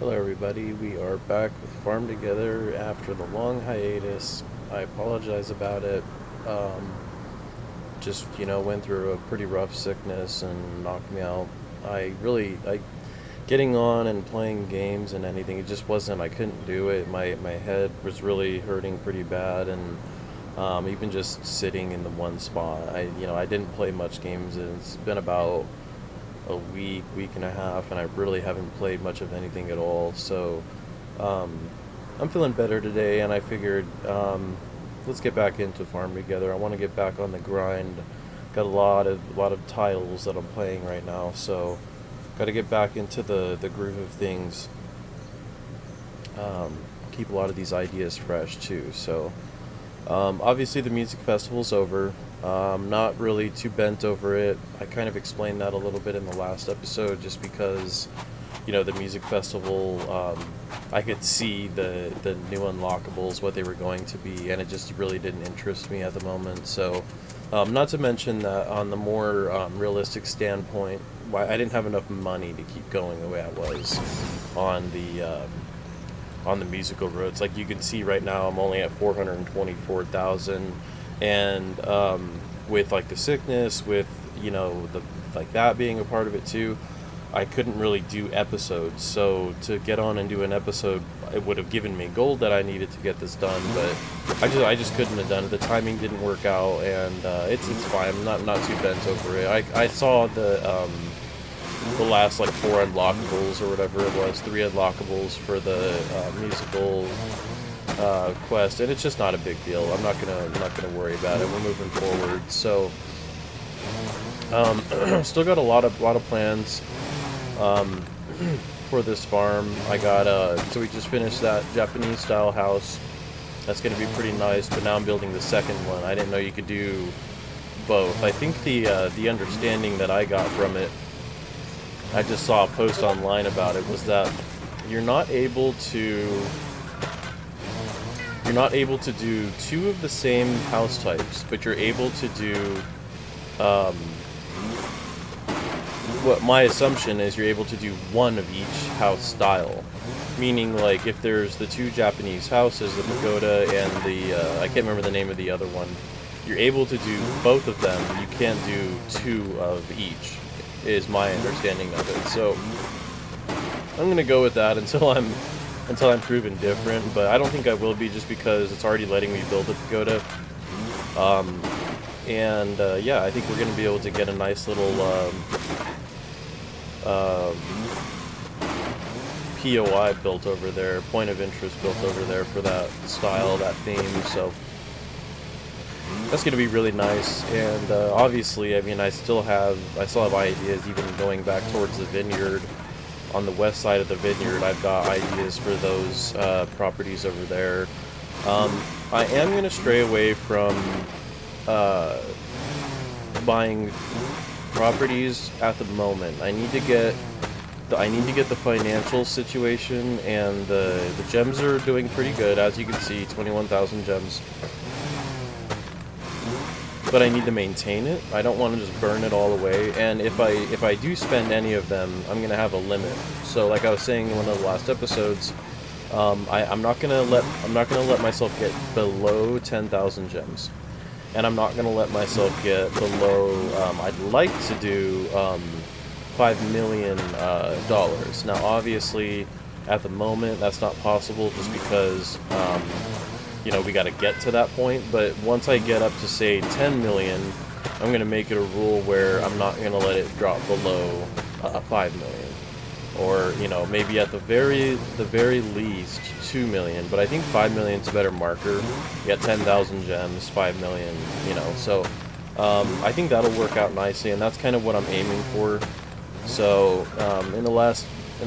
Hello, everybody. We are back with Farm Together after the long hiatus. I apologize about it. Um, went through a pretty rough sickness and knocked me out. Getting on and playing games and anything, it just wasn't, I couldn't do it. My head was really hurting pretty bad, and even just sitting in the one spot. I didn't play much games, and it's been about a week and a half, and I really haven't played much of anything at all. So um, I'm feeling better today, and I figured let's get back into Farm Together. I want to get back on the grind. Got a lot of titles that I'm playing right now, so got to get back into the groove of things. Keep a lot of these ideas fresh too. So obviously, the music festival's over. Not really too bent over it. I kind of explained that a little bit in the last episode, just because, the music festival, I could see the new unlockables, what they were going to be, and it just really didn't interest me at the moment. So, not to mention that on the more realistic standpoint, I didn't have enough money to keep going the way I was on the musical roads. Like you can see right now, I'm only at 424,000, and with like the sickness, with the like that being a part of it too, I couldn't really do episodes. So to get on and do an episode, it would have given me gold that I needed to get this done, but I just couldn't have done it. The timing didn't work out, and it's fine. I'm not too bent over it. I saw the last like four unlockables or whatever it was, three unlockables for the musical quest, and it's just not a big deal. I'm not gonna worry about it. We're moving forward. So still got a lot of plans um, for this farm. I got so we just finished that Japanese style house. That's gonna be pretty nice. But now I'm building the second one. I didn't know you could do both. I think the understanding that I got from it, I just saw a post online about it, was that you're not able to you're not able to do two of the same house types, but you're able to do um, what my assumption is, you're able to do one of each house style. Meaning, like, if there's the two Japanese houses, the pagoda and the I can't remember the name of the other one, you're able to do both of them. You can't do two of each, is my understanding of it. So I'm gonna go with that until I'm proven different. But I don't think I will be, just because it's already letting me build a pagoda. Um, and yeah, I think we're gonna be able to get a nice little um, POI built over there, point of interest built over there for that style, that theme. So that's going to be really nice. And obviously, I mean, I still have ideas, even going back towards the vineyard. On the west side of the vineyard, I've got ideas for those properties over there. I am going to stray away from uh, buying properties at the moment. I need to get the financial situation, and the gems are doing pretty good, as you can see, 21,000 gems. But I need to maintain it. I don't want to just burn it all away. And if I do spend any of them, I'm gonna have a limit. So like I was saying in one of the last episodes, I'm not gonna let myself get below 10,000 gems, and I'm not gonna let myself get below. I'd like to do $5 million dollars. Now, obviously, at the moment, that's not possible, just because we got to get to that point. But once I get up to, say, 10 million, I'm going to make it a rule where I'm not going to let it drop below 5 million, or maybe at the very least 2 million. But I think 5 million is a better marker. You got 10,000 gems, 5 million, so I think that'll work out nicely, and that's kind of what I'm aiming for. So in the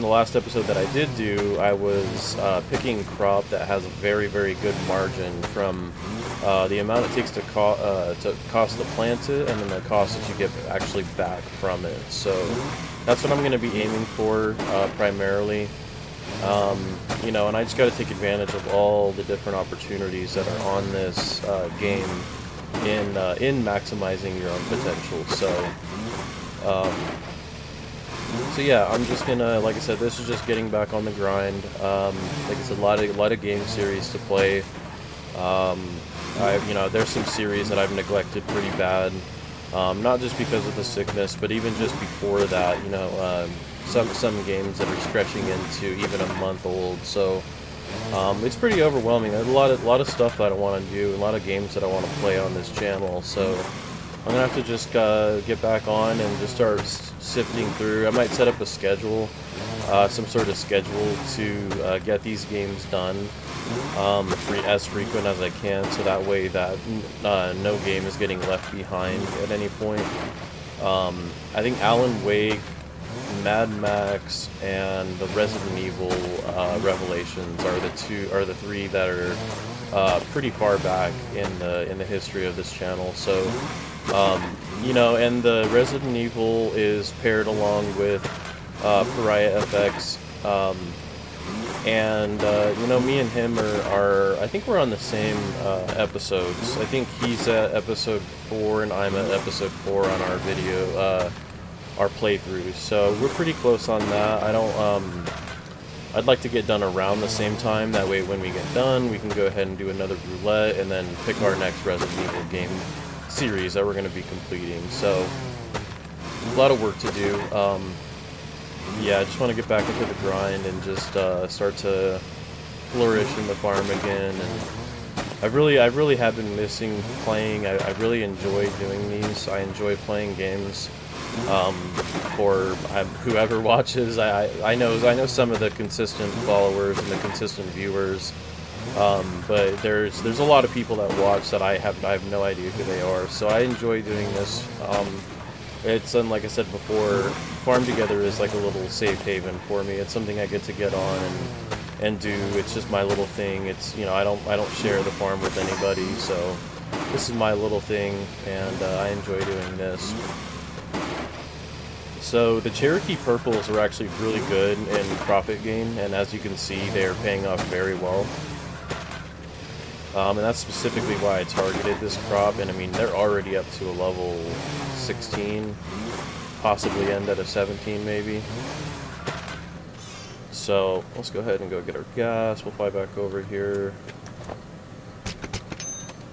last episode that I did do, I was picking crop that has a very, very good margin from the amount it takes to cost to plant it, and then the cost that you get actually back from it. So that's what I'm going to be aiming for primarily. And I just got to take advantage of all the different opportunities that are on this game in maximizing your own potential. So. So yeah, I'm just gonna, like I said, this is just getting back on the grind. Like I said, a lot of game series to play. Um, there's some series that I've neglected pretty bad. Not just because of the sickness, but even just before that, some games that are stretching into even a month old. So it's pretty overwhelming. There's a lot of stuff that I want to do, a lot of games that I want to play on this channel. So I'm gonna have to just get back on and just start sifting through. I might set up a schedule, some sort of schedule to get these games done as frequent as I can, so that way that no game is getting left behind at any point. I think Alan Wake, Mad Max, and the Resident Evil Revelations are the three that are pretty far back in the history of this channel. So, and the Resident Evil is paired along with Pariah FX. Me and him are I think we're on the same episodes. I think he's at episode 4 and I'm at episode 4 on our video, our playthroughs. So we're pretty close on that. I'd like to get done around the same time. That way when we get done, we can go ahead and do another roulette and then pick our next Resident Evil game series that we're going to be completing. So a lot of work to do. Yeah, I just want to get back into the grind and just start to flourish in the farm again. And I really have been missing playing. I really enjoy doing these. I enjoy playing games. For whoever watches, I know some of the consistent followers and the consistent viewers. But there's a lot of people that watch that I have no idea who they are. So I enjoy doing this. It's like I said before, Farm Together is like a little safe haven for me. It's something I get to get on and do. It's just my little thing. It's I don't share the farm with anybody, so this is my little thing, and I enjoy doing this. So the Cherokee Purples are actually really good in profit gain, and as you can see, they are paying off very well. And that's specifically why I targeted this crop, and I mean, they're already up to a level 16, possibly end at a 17 maybe. So let's go ahead and go get our gas. We'll fly back over here.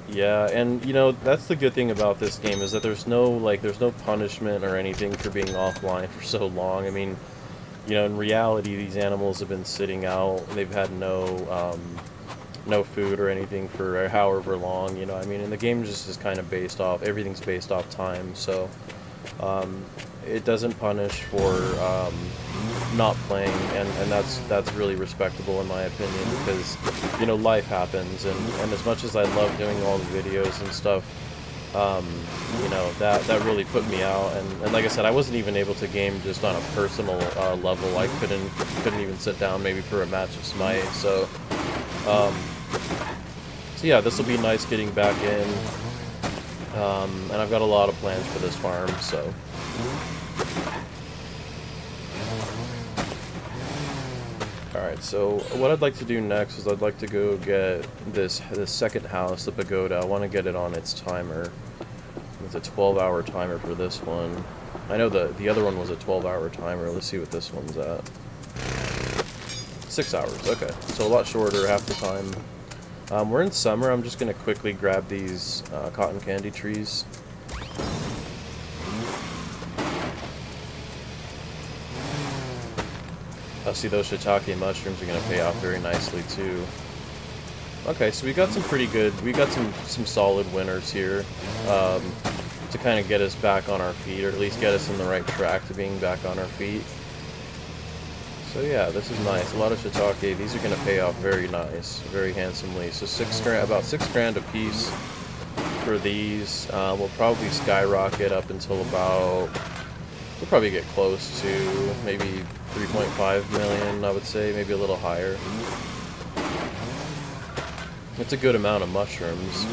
Yeah, and that's the good thing about this game, is that there's no punishment or anything for being offline for so long. I mean, in reality, these animals have been sitting out. They've had no food or anything for however long, I mean, and the game just is kind of everything's based off time, so it doesn't punish for not playing, and that's really respectable in my opinion, because life happens, and as much as I love doing all the videos and stuff, that really put me out, and like I said, I wasn't even able to game just on a personal level. I couldn't even sit down maybe for a match of Smite, so yeah, this will be nice getting back in, and I've got a lot of plans for this farm, so. Alright, so what I'd like to do next is I'd like to go get this second house, the pagoda. I want to get it on its timer. It's a 12-hour timer for this one. I know the other one was a 12-hour timer. Let's see what this one's at. 6 hours, okay. So a lot shorter, half the time. We're in summer. I'm just going to quickly grab these cotton candy trees. I see those shiitake mushrooms are going to pay off very nicely too. Okay, so we got some solid winners here to kind of get us back on our feet, or at least get us in the right track to being back on our feet. So yeah, this is nice. A lot of shiitake. These are going to pay off very nice, very handsomely. So about $6,000 a piece for these. We'll probably skyrocket up until we'll probably get close to maybe 3.5 million, I would say, maybe a little higher. It's a good amount of mushrooms.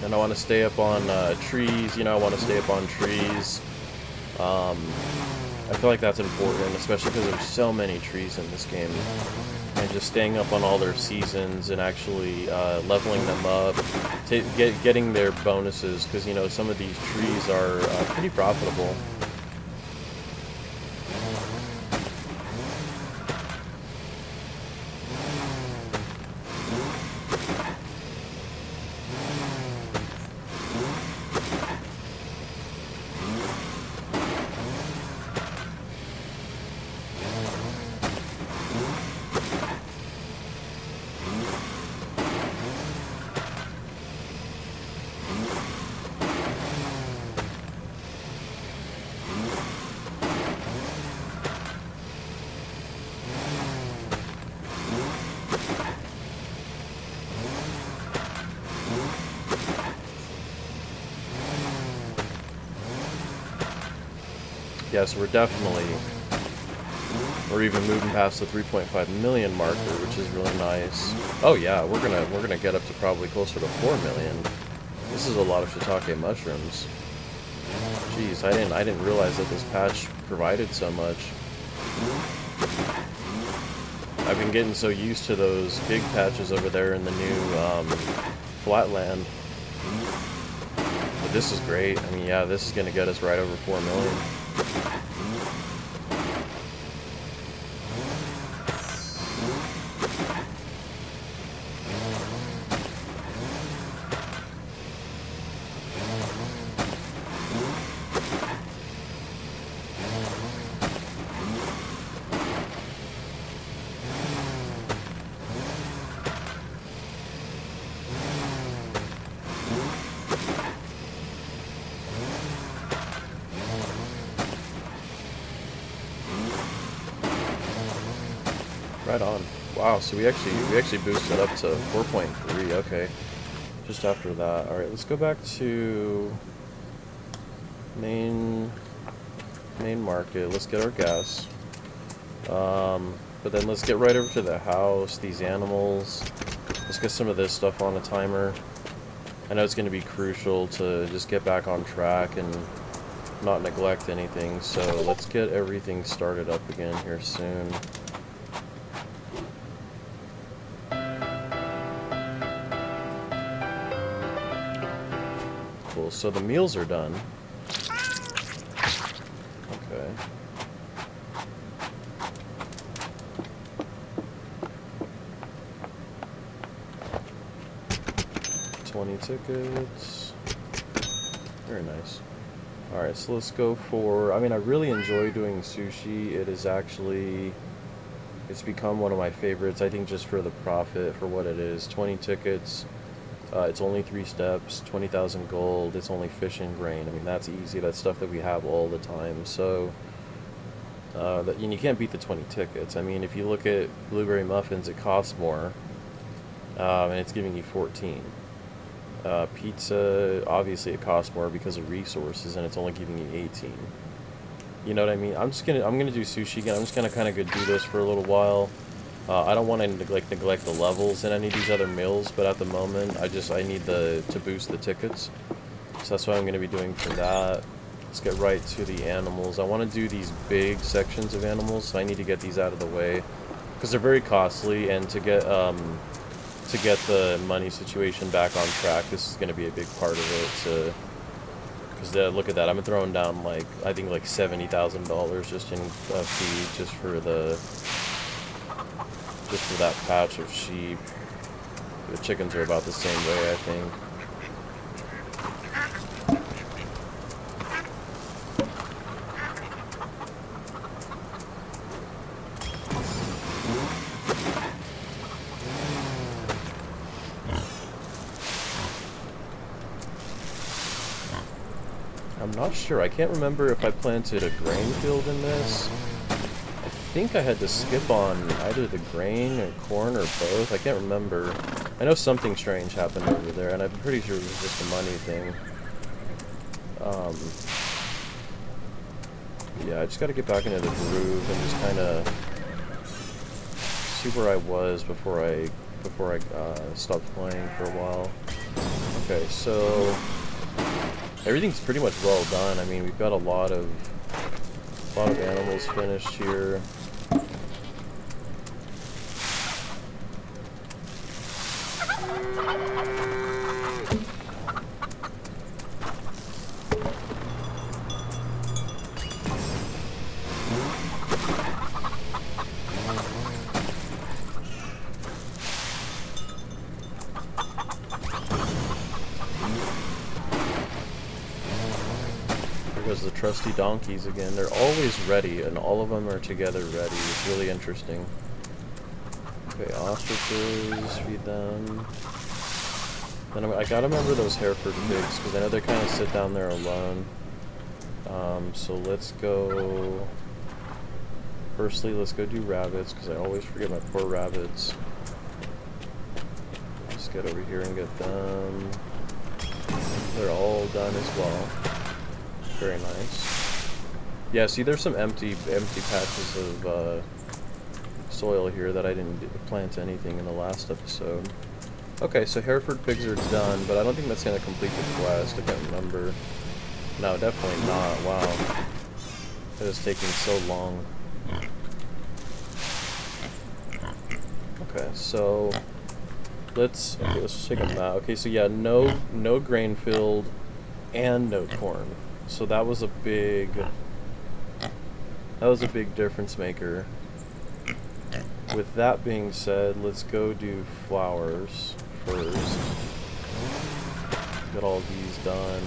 And I want to stay up on trees, I want to stay up on trees. I feel like that's important, especially because there's so many trees in this game. And just staying up on all their seasons and actually leveling them up, getting their bonuses, because, you know, some of these trees are pretty profitable. Yeah, so we're even moving past the 3.5 million marker, which is really nice. Oh yeah, we're gonna get up to probably closer to 4 million. This is a lot of shiitake mushrooms. Jeez, I didn't realize that this patch provided so much. I've been getting so used to those big patches over there in the new Flatland. But this is great. I mean, yeah, this is gonna get us right over 4 million. Right on. Wow, so we actually boosted up to 4.3. Okay. Just after that. All right, let's go back to main market. Let's get our gas. But then let's get right over to the house, these animals. Let's get some of this stuff on a timer. I know it's going to be crucial to just get back on track and not neglect anything, so let's get everything started up again here soon. Cool, so the meals are done. Okay. $20 tickets. Very nice. Alright, so let's go for... I mean, I really enjoy doing sushi. It is actually... It's become one of my favorites, I think, just for the profit, for what it is. 20 tickets. It's only 3 steps, 20,000 gold, it's only fish and grain. I mean, that's easy. That's stuff that we have all the time. So, and you can't beat the 20 tickets. I mean, if you look at blueberry muffins, it costs more, and it's giving you 14. Pizza, obviously it costs more because of resources, and it's only giving you 18. You know what I mean? I'm gonna do sushi again. I'm just gonna kind of go do this for a little while. I don't want to neglect the levels in any of these other mills, but at the moment, I need to boost the tickets. So that's what I'm going to be doing for that. Let's get right to the animals. I want to do these big sections of animals, so I need to get these out of the way because they're very costly, and to get the money situation back on track, this is going to be a big part of it. Because look at that, I'm throwing down I think $70,000 just in feed just for that patch of sheep. The chickens are about the same way, I think. I'm not sure. I can't remember if I planted a grain field in this. I think I had to skip on either the grain or corn or both. I can't remember. I know something strange happened over there, and I'm pretty sure it was just a money thing. Yeah, I just got to get back into the groove and just kind of see where I was before I stopped playing for a while. Okay, so everything's pretty much well done. I mean, we've got a lot of A lot of animals finished here. The trusty donkeys again. They're always ready, and all of them are together ready. It's really interesting. Okay, ostriches, feed them. Then I gotta remember those Hereford pigs, because I know they kind of sit down there alone. So let's go... Firstly, let's go do rabbits, because I always forget my poor rabbits. Let's get over here and get them. They're all done as well. Very nice. Yeah, see, there's some empty patches of soil here that I didn't plant anything in the last episode. Okay, so Hereford pigs are done, but I don't think that's going to complete the quest. I can't remember. No, definitely not. Wow. It is taking so long. Okay, so let's check on that. Okay, so yeah, no grain field and no corn. So that was a big difference maker. With that being said, let's go do flowers first. Get all these done.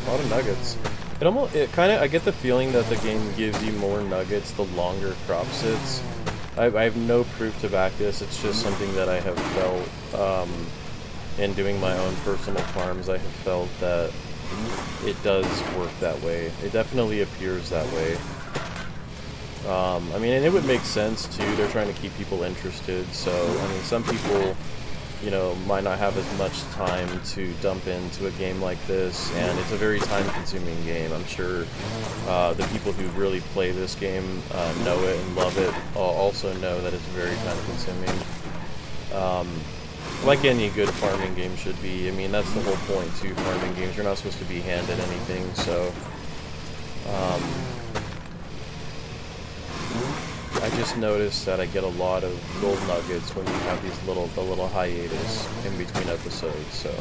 A lot of nuggets. I get the feeling that the game gives you more nuggets the longer crop sits. I have no proof to back this. It's just something that I have felt in doing my own personal farms. I have felt that it does work that way. It definitely appears that way. I mean, and it would make sense too. They're trying to keep people interested. So, I mean, some people, you know, might not have as much time to dump into a game like this, and it's a very time-consuming game. I'm sure the people who really play this game know it and love it. Also know that it's very time-consuming. Like any good farming game should be. I mean, that's the whole point to farming games. You're not supposed to be handed anything, so... I just noticed that I get a lot of gold nuggets when you have these little hiatus in between episodes, so...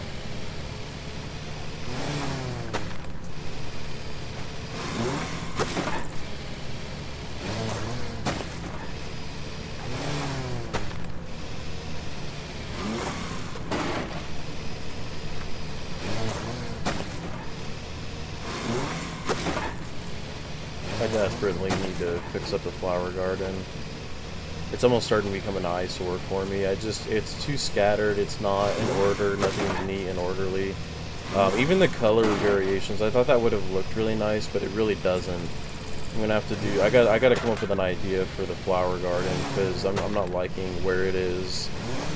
I desperately need to fix up the flower garden. It's almost starting to become an eyesore for me. It's too scattered, it's not in order, nothing's neat and orderly. Even the color variations, I thought that would have looked really nice, but it really doesn't. I'm gonna have to do, I gotta come up with an idea for the flower garden, because I'm not liking where it is,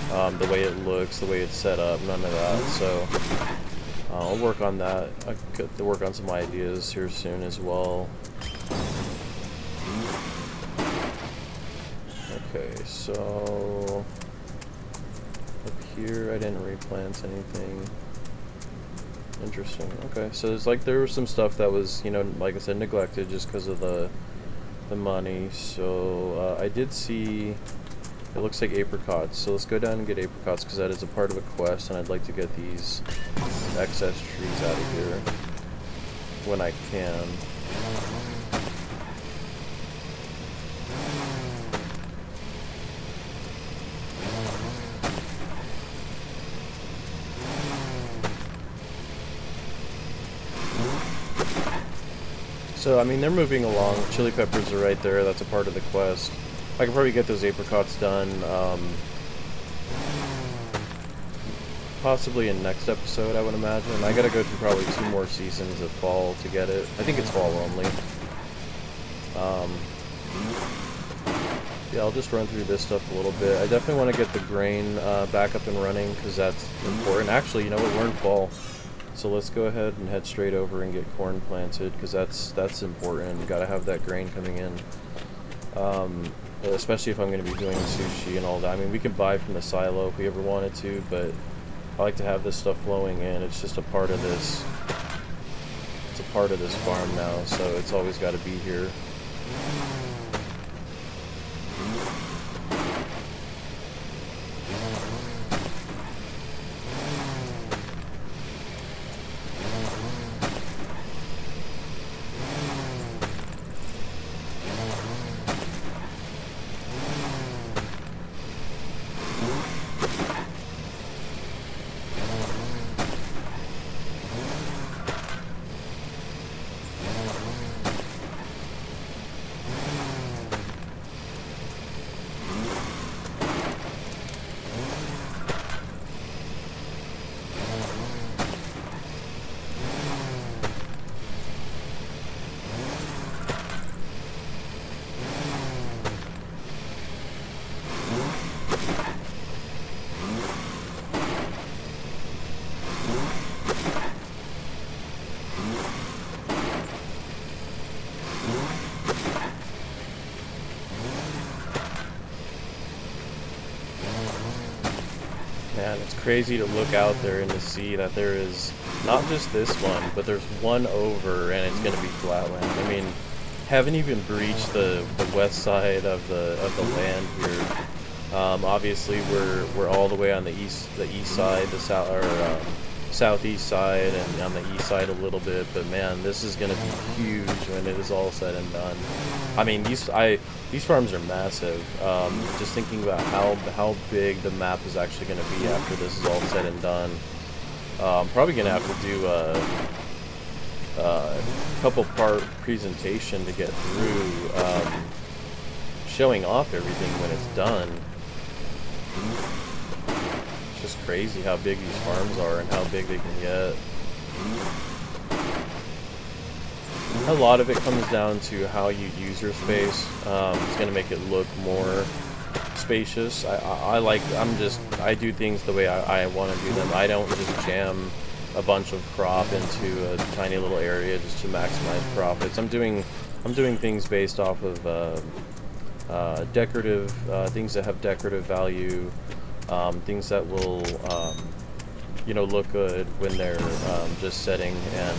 the way it looks, the way it's set up, none of that, so... I'll work on that. I could work on some ideas here soon as well. Okay, so up here I didn't replant anything. Interesting. Okay, so there was some stuff that was, you know, like I said, neglected just because of the money. So I did see, it looks like apricots. So let's go down and get apricots because that is a part of a quest, and I'd like to get these excess trees out of here when I can. So, I mean, they're moving along. Chili peppers are right there. That's a part of the quest. I can probably get those apricots done, possibly in next episode, I would imagine. I gotta go through probably 2 more seasons of fall to get it. I think it's fall only. Yeah, I'll just run through this stuff a little bit. I definitely want to get the grain back up and running, because that's important. Actually, you know what? We're in fall. So let's go ahead and head straight over and get corn planted, because that's important. You gotta have that grain coming in. Especially if I'm going to be doing sushi and all that. I mean, we could buy from the silo if we ever wanted to, but I like to have this stuff flowing in. It's just a part of this. It's a part of this farm now, so it's always got to be here. Man, it's crazy to look out there and to see that there is not just this one, but there's one over and it's going to be flatland. I mean, haven't even breached the west side of the land here. Obviously, we're all the way on the east side, the south or southeast side, and on the east side a little bit. But man, this is going to be huge when it is all said and done. I mean, these farms are massive. Just thinking about how big the map is actually going to be after this is all said and done. I'm probably going to have to do a couple part presentation to get through, showing off everything when it's done. It's just crazy how big these farms are and how big they can get. A lot of it comes down to how you use your space. It's going to make it look more spacious. I do things the way I want to do them. I don't just jam a bunch of crop into a tiny little area just to maximize profits. I'm doing things based off of decorative things that have decorative value, things that will look good when they're just setting and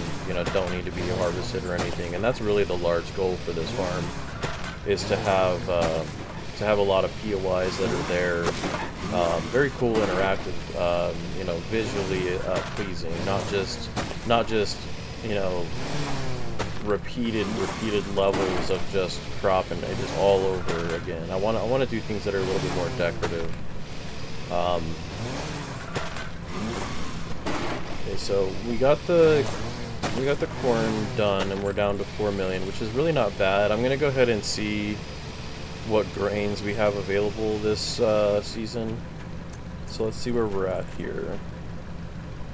don't need to be harvested or anything. And that's really the large goal for this farm, is to have a lot of POIs that are there, very cool, interactive, visually pleasing, not just repeated levels of just crop and just all over again. I want to do things that are a little bit more decorative. Okay, so we got the corn done, and we're down to 4 million, which is really not bad. I'm gonna go ahead and see what grains we have available this season. So let's see where we're at here.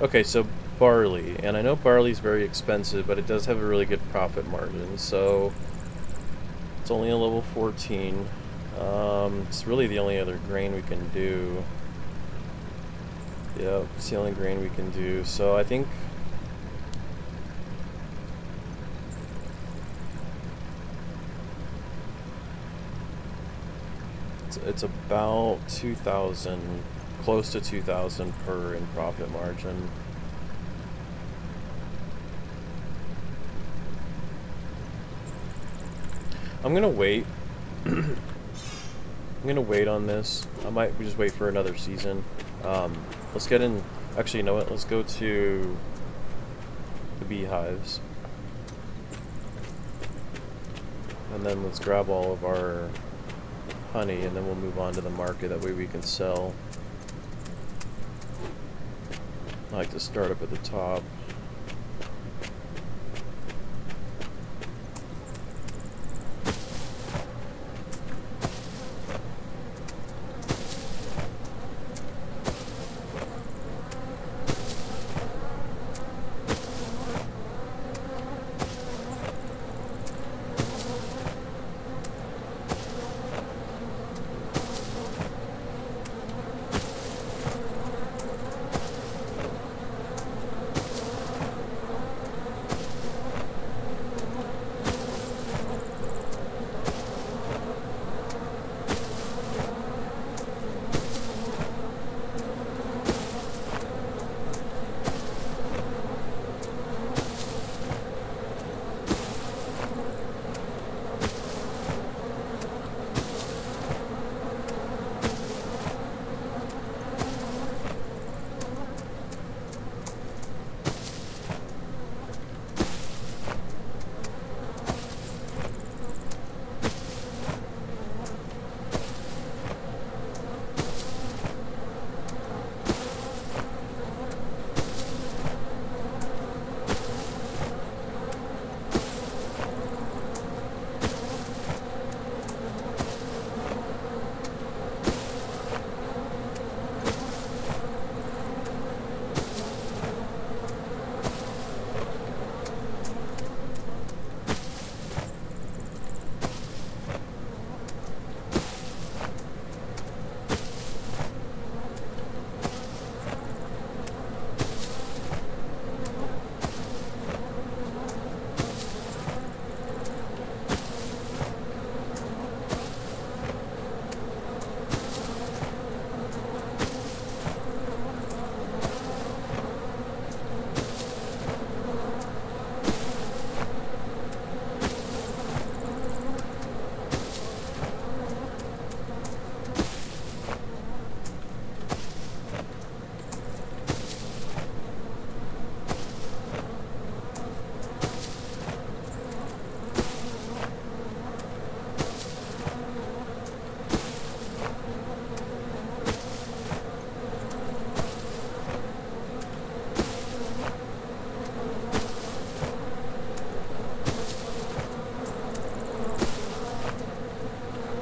Okay, so barley, and I know barley's very expensive, but it does have a really good profit margin. So it's only a level 14. It's really the only other grain we can do. Yeah, it's the only grain we can do. So I think it's about 2,000, close to 2,000 per in profit margin. I'm gonna wait. I'm gonna wait on this. I might just wait for another season. Let's get in. Actually, you know what? Let's go to the beehives, and then let's grab all of our honey, and then we'll move on to the market. That way we can sell. I like to start up at the top.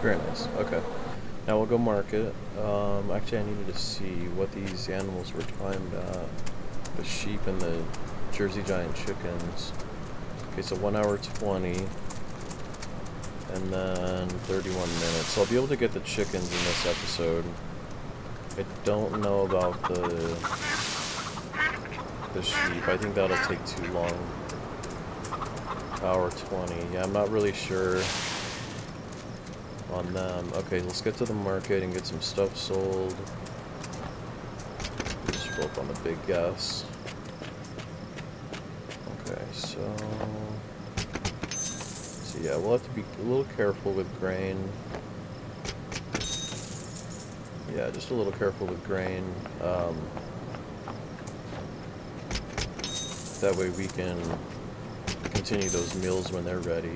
Very nice. Okay. Now we'll go market. Actually, I needed to see what these animals were timed at. The sheep and the Jersey Giant chickens. Okay, so 1 hour 20. And then 31 minutes. So I'll be able to get the chickens in this episode. I don't know about the sheep. I think that'll take too long. Hour 20. Yeah, I'm not really sure on them. Okay, let's get to the market and get some stuff sold. Just fill up on the big gas. Okay, so yeah, we'll have to be a little careful with grain. Yeah, just a little careful with grain. That way we can continue those meals when they're ready.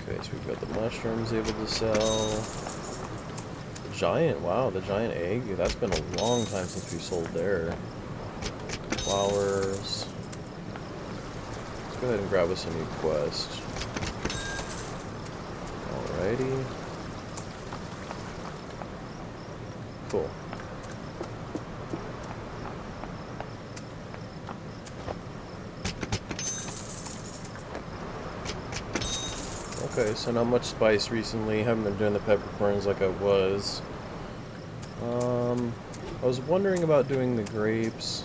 Okay, so we've got the mushrooms able to sell. The giant, wow, the giant egg. That's been a long time since we sold there. Flowers. Let's go ahead and grab us a new quest. Alrighty. Cool. Okay, so not much spice recently. Haven't been doing the peppercorns like I was. I was wondering about doing the grapes.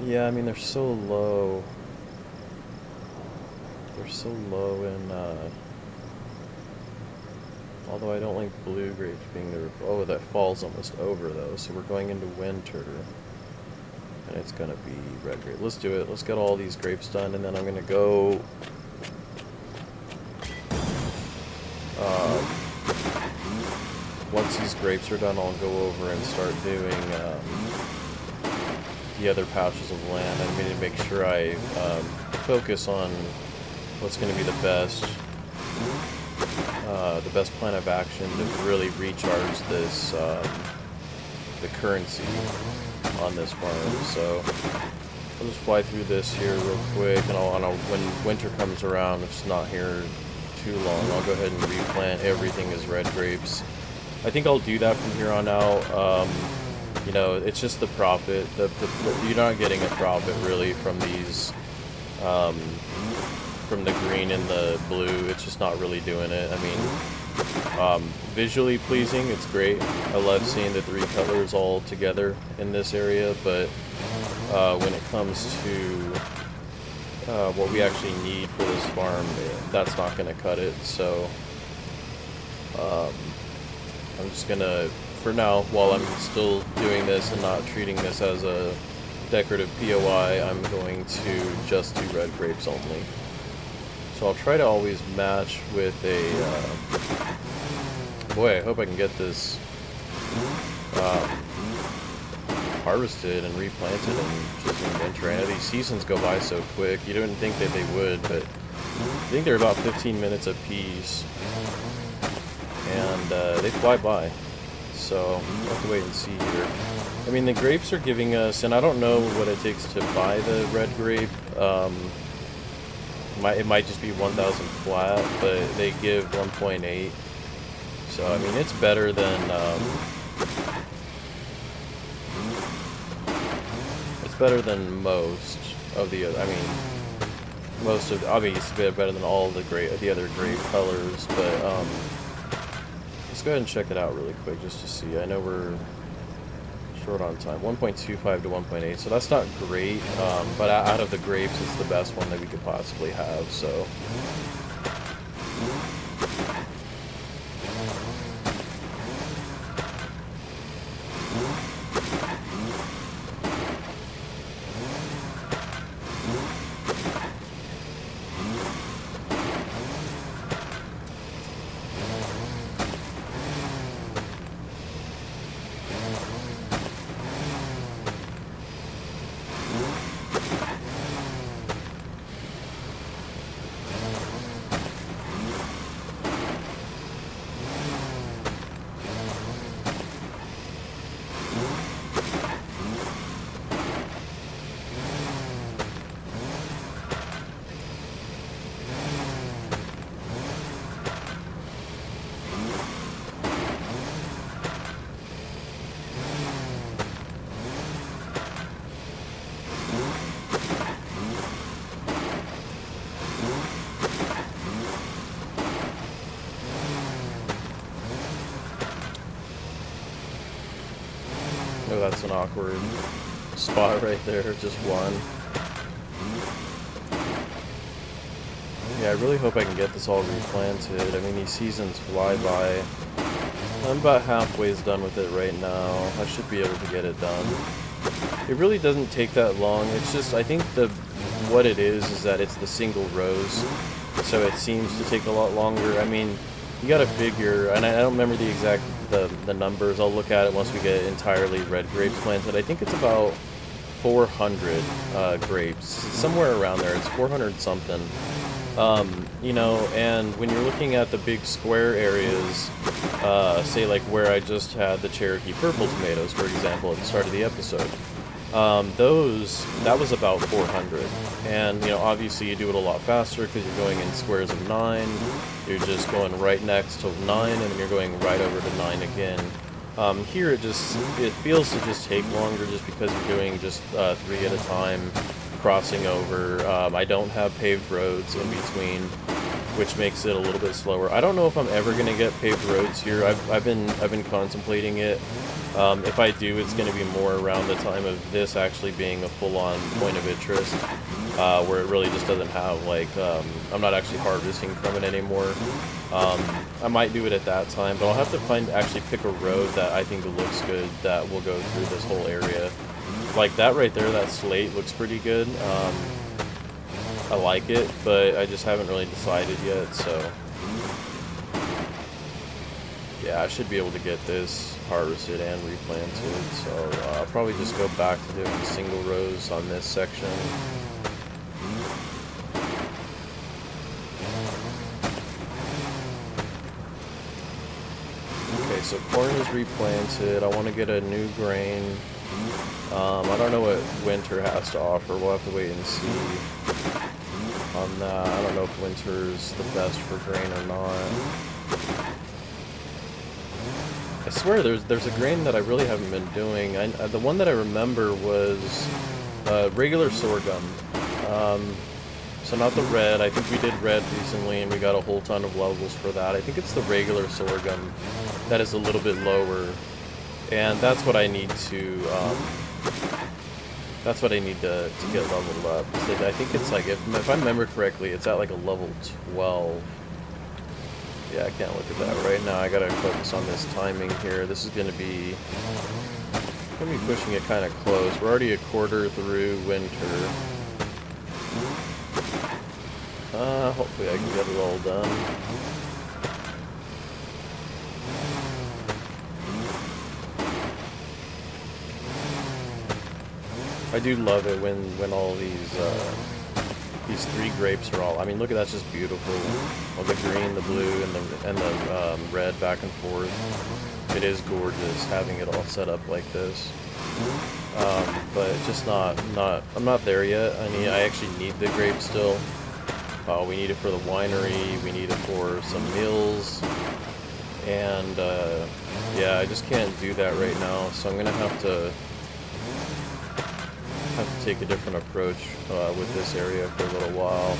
Yeah, I mean, they're so low. They're so low in, although I don't like blue grapes being the... Oh, that fall's almost over, though, so we're going into winter. And it's gonna be red grape. Let's do it. Let's get all these grapes done, and then I'm gonna go... once these grapes are done, I'll go over and start doing, the other patches of land. I'm going to make sure I focus on what's going to be the best plan of action to really recharge this the currency on this farm. So I'll just fly through this here real quick, and when winter comes around, it's not here too long, I'll go ahead and replant everything as red grapes. I think I'll do that from here on out. You know, it's just the profit. You're not getting a profit really from these, from the green and the blue. It's just not really doing it. I mean, visually pleasing, it's great. I love seeing the three colors all together in this area, but when it comes to what we actually need for this farm, that's not going to cut it. So I'm just gonna, for now, while I'm still doing this and not treating this as a decorative POI, I'm going to just do red grapes only. So I'll try to always match with a, boy, I hope I can get this harvested and replanted and just in winter. I know these seasons go by so quick, you don't think that they would, but I think they're about 15 minutes a piece. And they fly by, so we'll have to wait and see here. I mean, the grapes are giving us, and I don't know what it takes to buy the red grape. It might just be 1,000 flat, but they give 1.8. So I mean, it's better than most of the. I mean, most of obviously better than all the other grape colors, but let's go ahead and check it out really quick just to see. I know we're short on time. 1.25 to 1.8, so that's not great, but out of the grapes, it's the best one that we could possibly have, so. Oh, that's an awkward spot right there, just one. Yeah, I really hope I can get this all replanted. I mean, these seasons fly by. I'm about halfway done with it right now. I should be able to get it done. It really doesn't take that long. It's just, I think what it is that it's the single rows, so it seems to take a lot longer. I mean, you gotta figure, and I don't remember the exact the numbers. I'll look at it once we get entirely red grapes planted. I think it's about 400 grapes, somewhere around there. It's 400 something. You know, and when you're looking at the big square areas, say like where I just had the Cherokee purple tomatoes, for example, at the start of the episode, that was about 400. And, you know, obviously you do it a lot faster because you're going in squares of 9, you're just going right next to 9, and then you're going right over to 9 again. Here it feels to just take longer just because you're doing just 3 at a time, crossing over. I don't have paved roads in between, which makes it a little bit slower. I don't know if I'm ever gonna get paved roads here. I've been contemplating it. If I do, it's gonna be more around the time of this actually being a full-on point of interest, where it really just doesn't have like I'm not actually harvesting from it anymore. I might do it at that time, but I'll have to actually pick a road that I think looks good that will go through this whole area. Like that right there, that slate looks pretty good. I like it, but I just haven't really decided yet, so yeah, I should be able to get this harvested and replanted, so I'll probably just go back to doing single rows on this section. Okay, so corn is replanted. I want to get a new grain. I don't know what winter has to offer. We'll have to wait and see on that. I don't know if winter's the best for grain or not. I swear there's a grain that I really haven't been doing. The one that I remember was regular sorghum. So not the red. I think we did red recently and we got a whole ton of levels for that. I think it's the regular sorghum that is a little bit lower. And that's what I need to get leveled up. So I think it's like, if I remember correctly, it's at like a level 12. Yeah, I can't look at that right now. I gotta focus on this timing here. This is gonna be pushing it kind of close. We're already a quarter through winter. Hopefully I can get it all done. I do love it when all these 3 grapes are all. I mean, look at that's just beautiful. All the green, the blue, and the red back and forth. It is gorgeous having it all set up like this. But it's just not. I'm not there yet. I actually need the grapes still. We need it for the winery. We need it for some meals. And yeah, I just can't do that right now. So I'm gonna have to take a different approach with this area for a little while.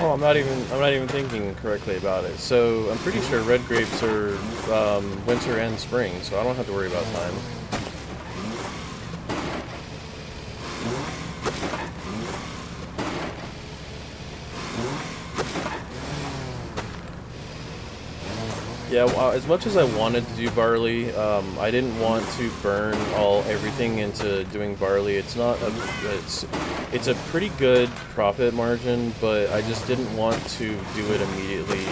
Oh, I'm not even thinking correctly about it. So I'm pretty sure red grapes are winter and spring, so I don't have to worry about time. Yeah, well, as much as I wanted to do barley, I didn't want to burn everything into doing barley. It's it's a pretty good profit margin, but I just didn't want to do it immediately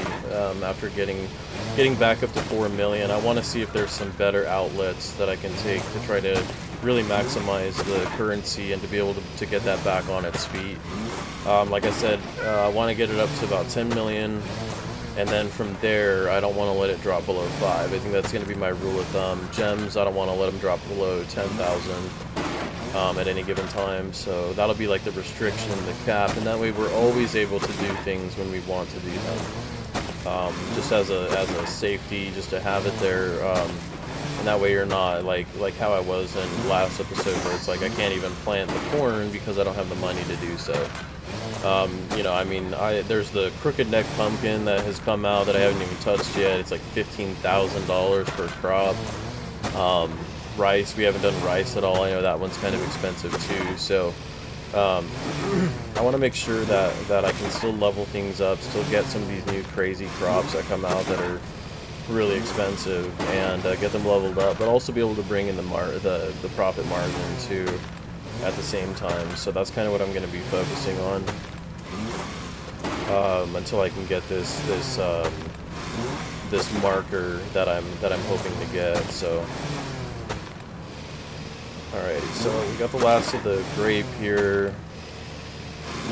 after getting back up to 4 million. I want to see if there's some better outlets that I can take to try to really maximize the currency and to be able to get that back on its feet. Like I said, I want to get it up to about 10 million. And then from there, I don't want to let it drop below 5. I think that's going to be my rule of thumb. Gems, I don't want to let them drop below 10,000 at any given time. So that'll be like the restriction, the cap, and that way we're always able to do things when we want to do them. Just as a safety, just to have it there. And that way you're not like how I was in last episode, where it's like I can't even plant the corn because I don't have the money to do so. You know, I mean, there's the crooked neck pumpkin that has come out that I haven't even touched yet. It's like $15,000 per crop. Rice, we haven't done rice at all. I know that one's kind of expensive too. So I want to make sure that I can still level things up, still get some of these new crazy crops that come out that are really expensive, and get them leveled up, but also be able to bring in the profit margin too at the same time. So that's kind of what I'm going to be focusing on until I can get this marker that I'm hoping to get. So alrighty, so we got the last of the grape here.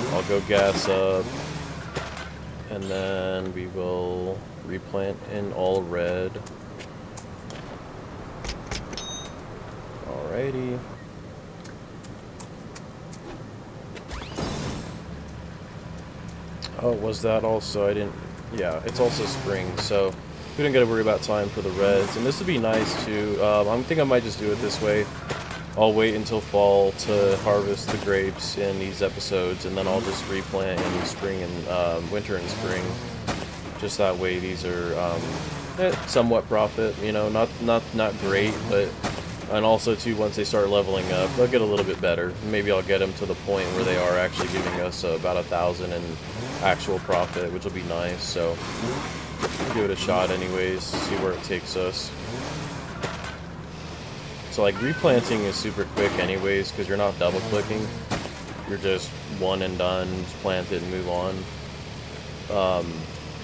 I'll go gas up, and then we will replant in all red. Alrighty. Oh, was that also? I didn't... Yeah, it's also spring, so we don't got to worry about time for the reds. And this would be nice, too. I think I might just do it this way. I'll wait until fall to harvest the grapes in these episodes, and then I'll just replant in spring and winter and spring. Just that way these are somewhat profit, you know, not great, but... And also, too, once they start leveling up, they'll get a little bit better. Maybe I'll get them to the point where they are actually giving us about 1,000 in actual profit, which will be nice. So, we'll give it a shot anyways, see where it takes us. So, like, replanting is super quick anyways, because you're not double-clicking. You're just one and done, just plant it and move on.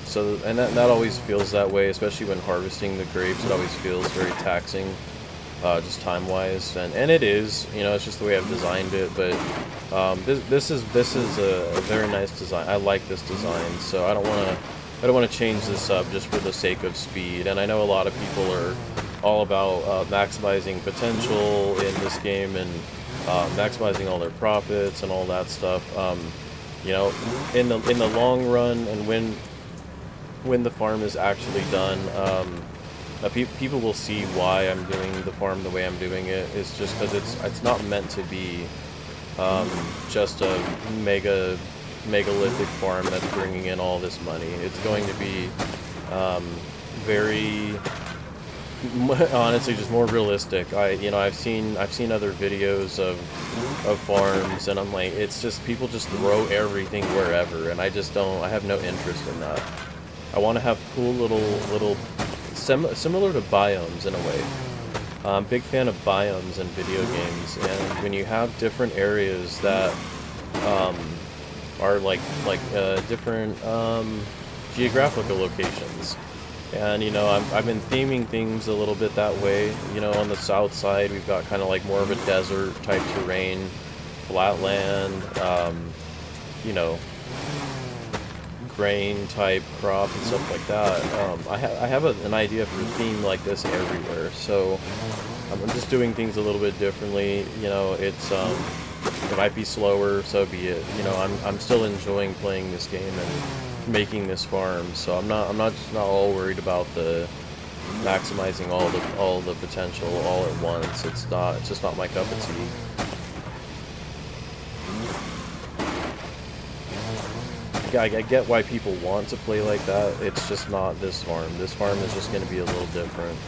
So, and that always feels that way, especially when harvesting the grapes. It always feels very taxing. Just time-wise, and it is, you know, it's just the way I've designed it. But this is a very nice design. I like this design, so I don't want to change this up just for the sake of speed. And I know a lot of people are all about maximizing potential in this game and maximizing all their profits and all that stuff. You know, in the long run, and when the farm is actually done. People will see why I'm doing the farm the way I'm doing it. It's just because it's not meant to be just a megalithic farm that's bringing in all this money. It's going to be very honestly just more realistic. I've seen other videos of farms, and I'm like, it's just people just throw everything wherever, and I have no interest in that. I want to have cool little similar to biomes in a way. I'm a big fan of biomes in video games, and when you have different areas that are like different geographical locations, and you know, I've been theming things a little bit that way. You know, on the south side we've got kind of like more of a desert type terrain, flatland, you know, grain type crop and stuff like that. I have an idea for a theme like this everywhere, so I'm just doing things a little bit differently. You know, it might be slower, so be it. You know, I'm still enjoying playing this game and making this farm, so I'm not all worried about the maximizing all the potential all at once. It's just not my cup of tea. I get why people want to play like that. It's just not this farm. This farm is just going to be a little different.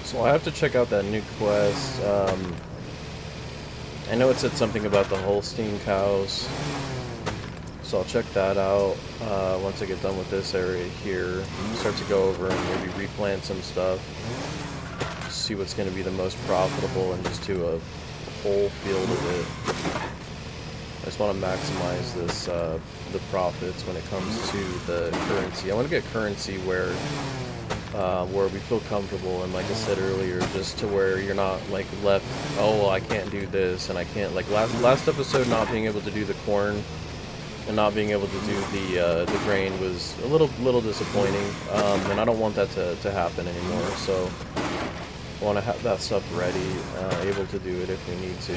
So I have to check out that new quest. I know it said something about the Holstein cows, so I'll check that out once I get done with this area here. Start to go over and maybe replant some stuff. See what's going to be the most profitable and just do a whole field of it. I just want to maximize this the profits when it comes to the currency. I want to get currency where we feel comfortable, and like I said earlier, just to where you're not like left, oh well, I can't do this and I can't, like last episode, not being able to do the corn and not being able to do the grain was a little disappointing, and I don't want that to happen anymore. So I want to have that stuff ready, able to do it if we need to.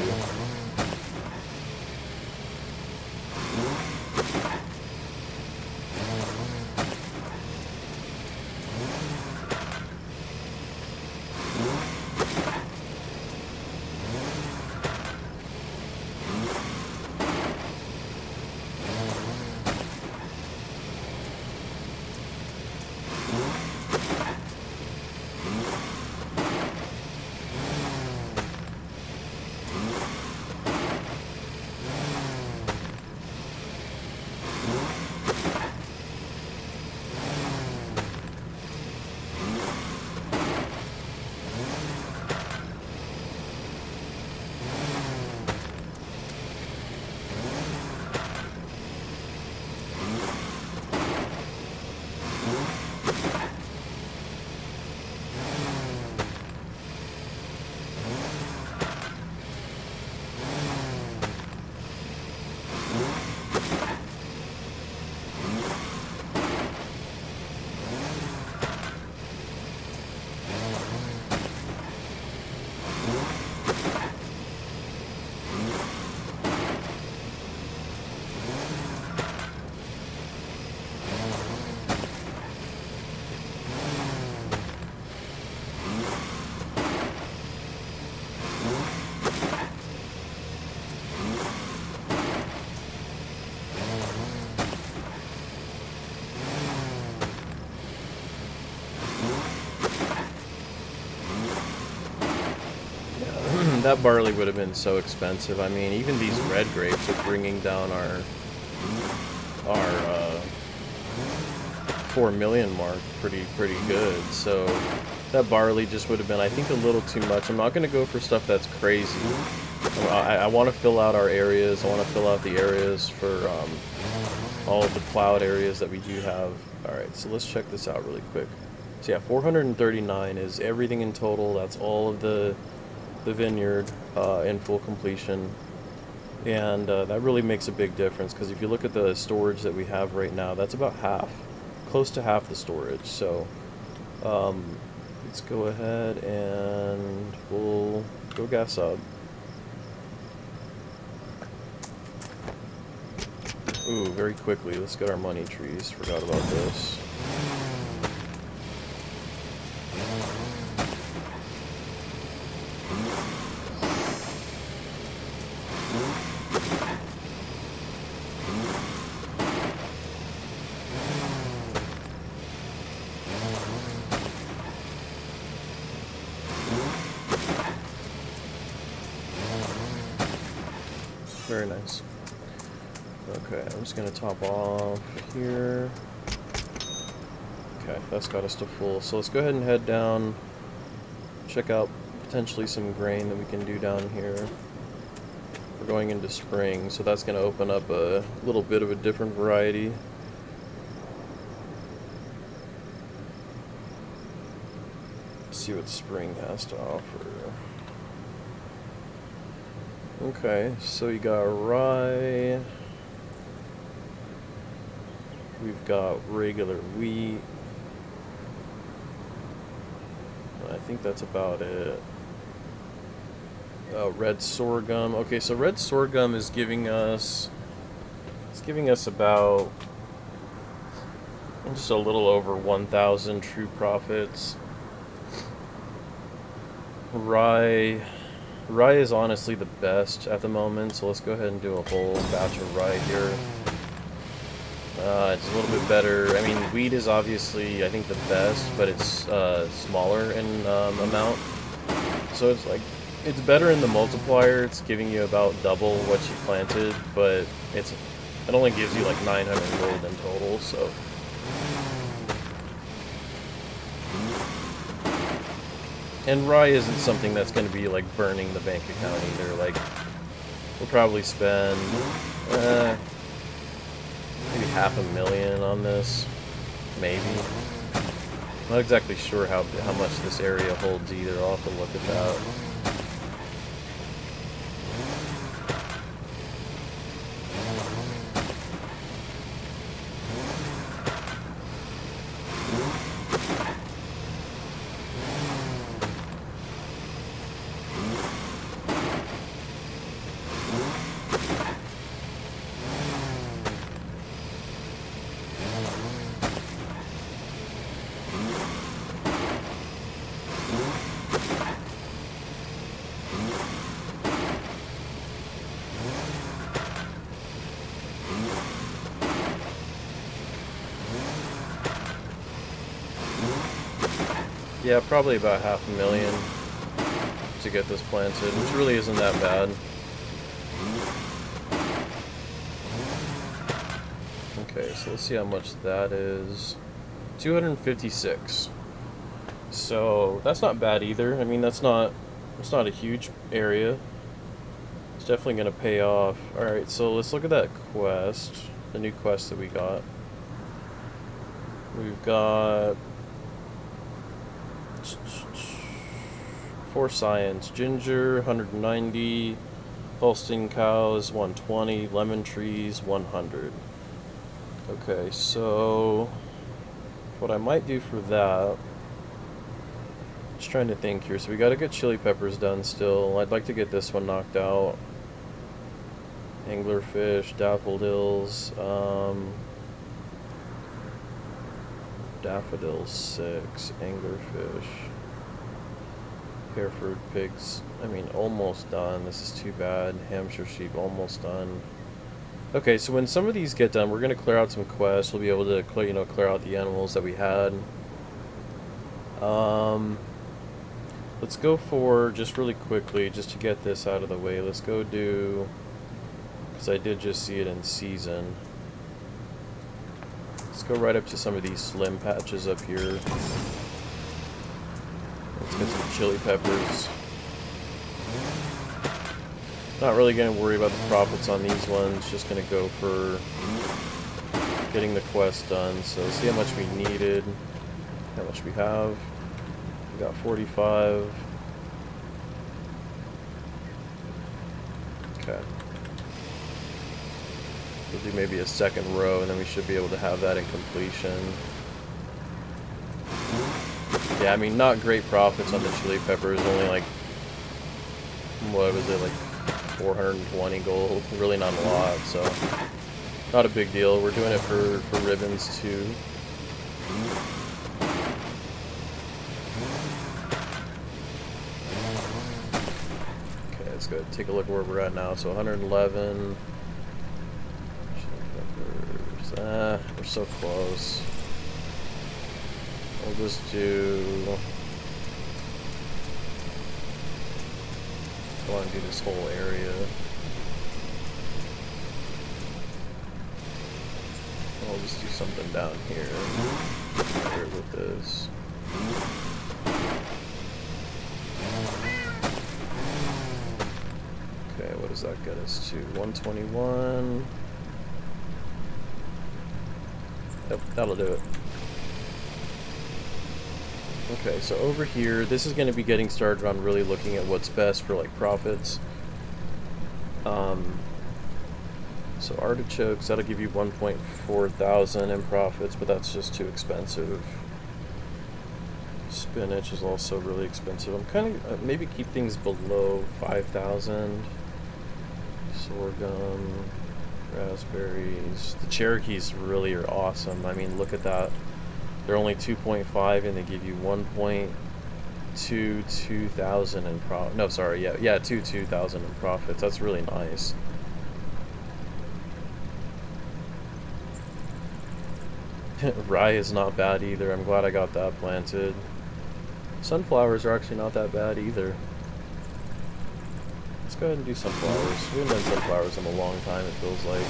That barley would have been so expensive. I mean, even these red grapes are bringing down our 4 million mark pretty good. So that barley just would have been, I think, a little too much. I'm not going to go for stuff that's crazy. I want to fill out our areas. I want to fill out the areas for all of the plowed areas that we do have. Alright, so let's check this out really quick. So yeah, 439 is everything in total. That's all of the vineyard in full completion, and that really makes a big difference, because if you look at the storage that we have right now, that's about half, close to half the storage. So let's go ahead and we'll go gas up. Ooh, very quickly, let's get our money trees. Forgot about this. Very nice. Okay, I'm just gonna top off here. Okay, that's got us to full. So let's go ahead and head down. Check out potentially some grain that we can do down here. We're going into spring, so that's gonna open up a little bit of a different variety. Let's see what spring has to offer. Okay, so you got rye. We've got regular wheat. I think that's about it. Red sorghum. Okay, so red sorghum is giving us... It's giving us about... just a little over 1,000 true profits. Rye is honestly the best at the moment, so let's go ahead and do a whole batch of rye here. It's a little bit better. I mean, wheat is obviously, I think, the best, but it's smaller in amount. So it's like, it's better in the multiplier. It's giving you about double what you planted, but it only gives you like 900 gold in total, so... And rye isn't something that's going to be, like, burning the bank account either. Like, we'll probably spend, maybe $500,000 on this. Maybe. Not exactly sure how much this area holds either. I'll have to look at that. Yeah, probably about $500,000 to get this planted, which really isn't that bad. Okay, so let's see how much that is. 256. So that's not bad either. I mean, it's not a huge area. It's definitely gonna pay off. All right, so let's look at that quest, the new quest that we got. We've got 4 science, ginger 190, Holstein cows 120, lemon trees 100. Okay, so what I might do for that, just trying to think here. So we got to get chili peppers done still. I'd like to get this one knocked out. Anglerfish, daffodils, daffodils 6, anglerfish, Hereford pigs, I mean, almost done. This is too bad. Hampshire sheep, almost done. Okay, so when some of these get done, we're going to clear out some quests. We'll be able to clear out the animals that we had. Let's go for, just really quickly, just to get this out of the way, let's go do, because I did just see it in season. Let's go right up to some of these slim patches up here. Let's get some chili peppers. Not really going to worry about the profits on these ones, just going to go for getting the quest done. So let's see how much we needed, how much we have. We got 45. Okay. We'll do maybe a second row, and then we should be able to have that in completion. Yeah, I mean, not great profits on the chili peppers, only like, what was it, like 420 gold, really not a lot, so Not a big deal. We're doing it for ribbons too. Okay, let's go take a look where we're at now. So 111. We're so close. We'll just do... I want to do this whole area. I'll just do something down here. Here with this. Okay, what does that get us to? 121. Yep, that'll do it. Okay, so over here, this is going to be getting started on really looking at what's best for like profits. So artichokes, that'll give you 1.4 thousand in profits, but that's just too expensive. Spinach is also really expensive. I'm kind of maybe keep things below 5,000. Sorghum, raspberries. The Cherokees really are awesome. I mean, look at that. They're only 2.5 and they give you 1.22 thousand in profit. No, sorry, yeah, 2,000 in profits. That's really nice. Rye is not bad either. I'm glad I got that planted. Sunflowers are actually not that bad either. Let's go ahead and do sunflowers. We haven't done sunflowers in a long time, it feels like.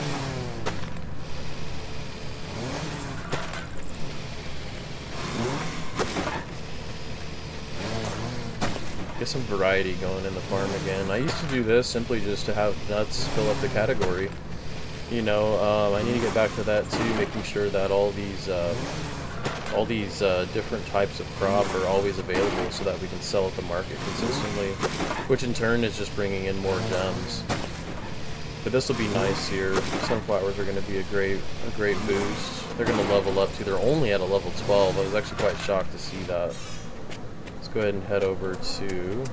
Get some variety going in the farm again. I used to do this simply just to have nuts fill up the category. You know, I need to get back to that too, making sure that all these different types of crop are always available so that we can sell at the market consistently, which in turn is just bringing in more gems. But this will be nice here. Sunflowers are going to be a great boost. They're going to level up too. They're only at a level 12. I was actually quite shocked to see that. Let's go ahead and head over to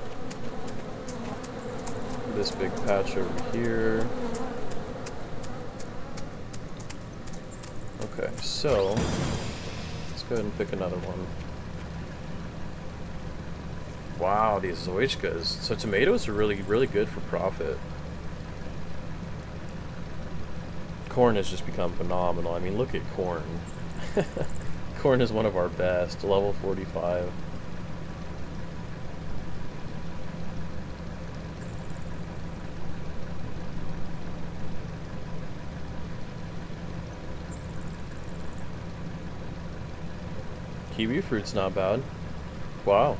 this big patch over here. Okay, so let's go ahead and pick another one. Wow, these zoichkas. So tomatoes are really good for profit. Corn has just become phenomenal. I mean, look at corn. Corn is one of our best, level 45. Kiwi fruit's not bad. Wow.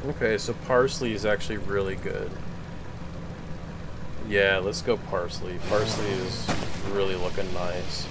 Okay, so parsley is actually really good. Yeah, let's go parsley. Parsley is really looking nice.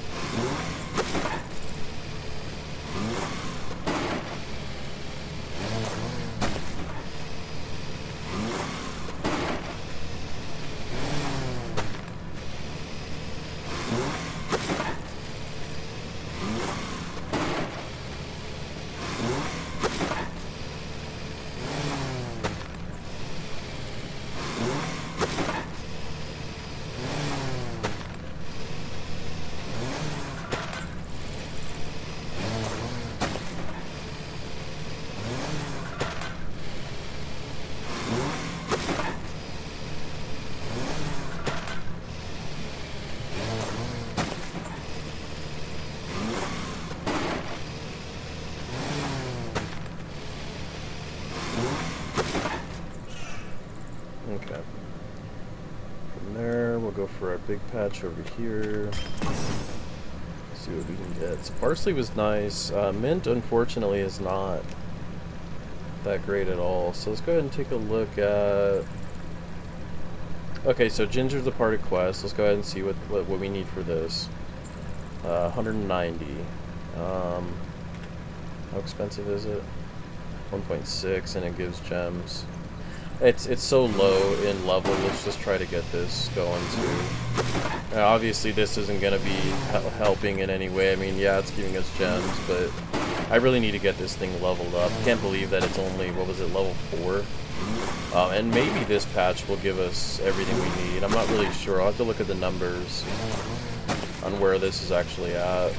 Okay. From there, we'll go for our big patch over here. See what we can get. So parsley was nice. Mint, unfortunately, is not that great at all. So let's go ahead and take a look at Okay, so Ginger's departed quest. Let's go ahead and see what we need for this. 190. How expensive is it? 1.6, and it gives gems. It's so low in level. Let's just try to get this going too. Now, obviously, this isn't gonna be helping in any way. I mean, yeah, it's giving us gems, but I really need to get this thing leveled up. Can't believe that it's only, what was it, level 4? And maybe this patch will give us everything we need. I'm not really sure. I'll have to look at the numbers on where this is actually at.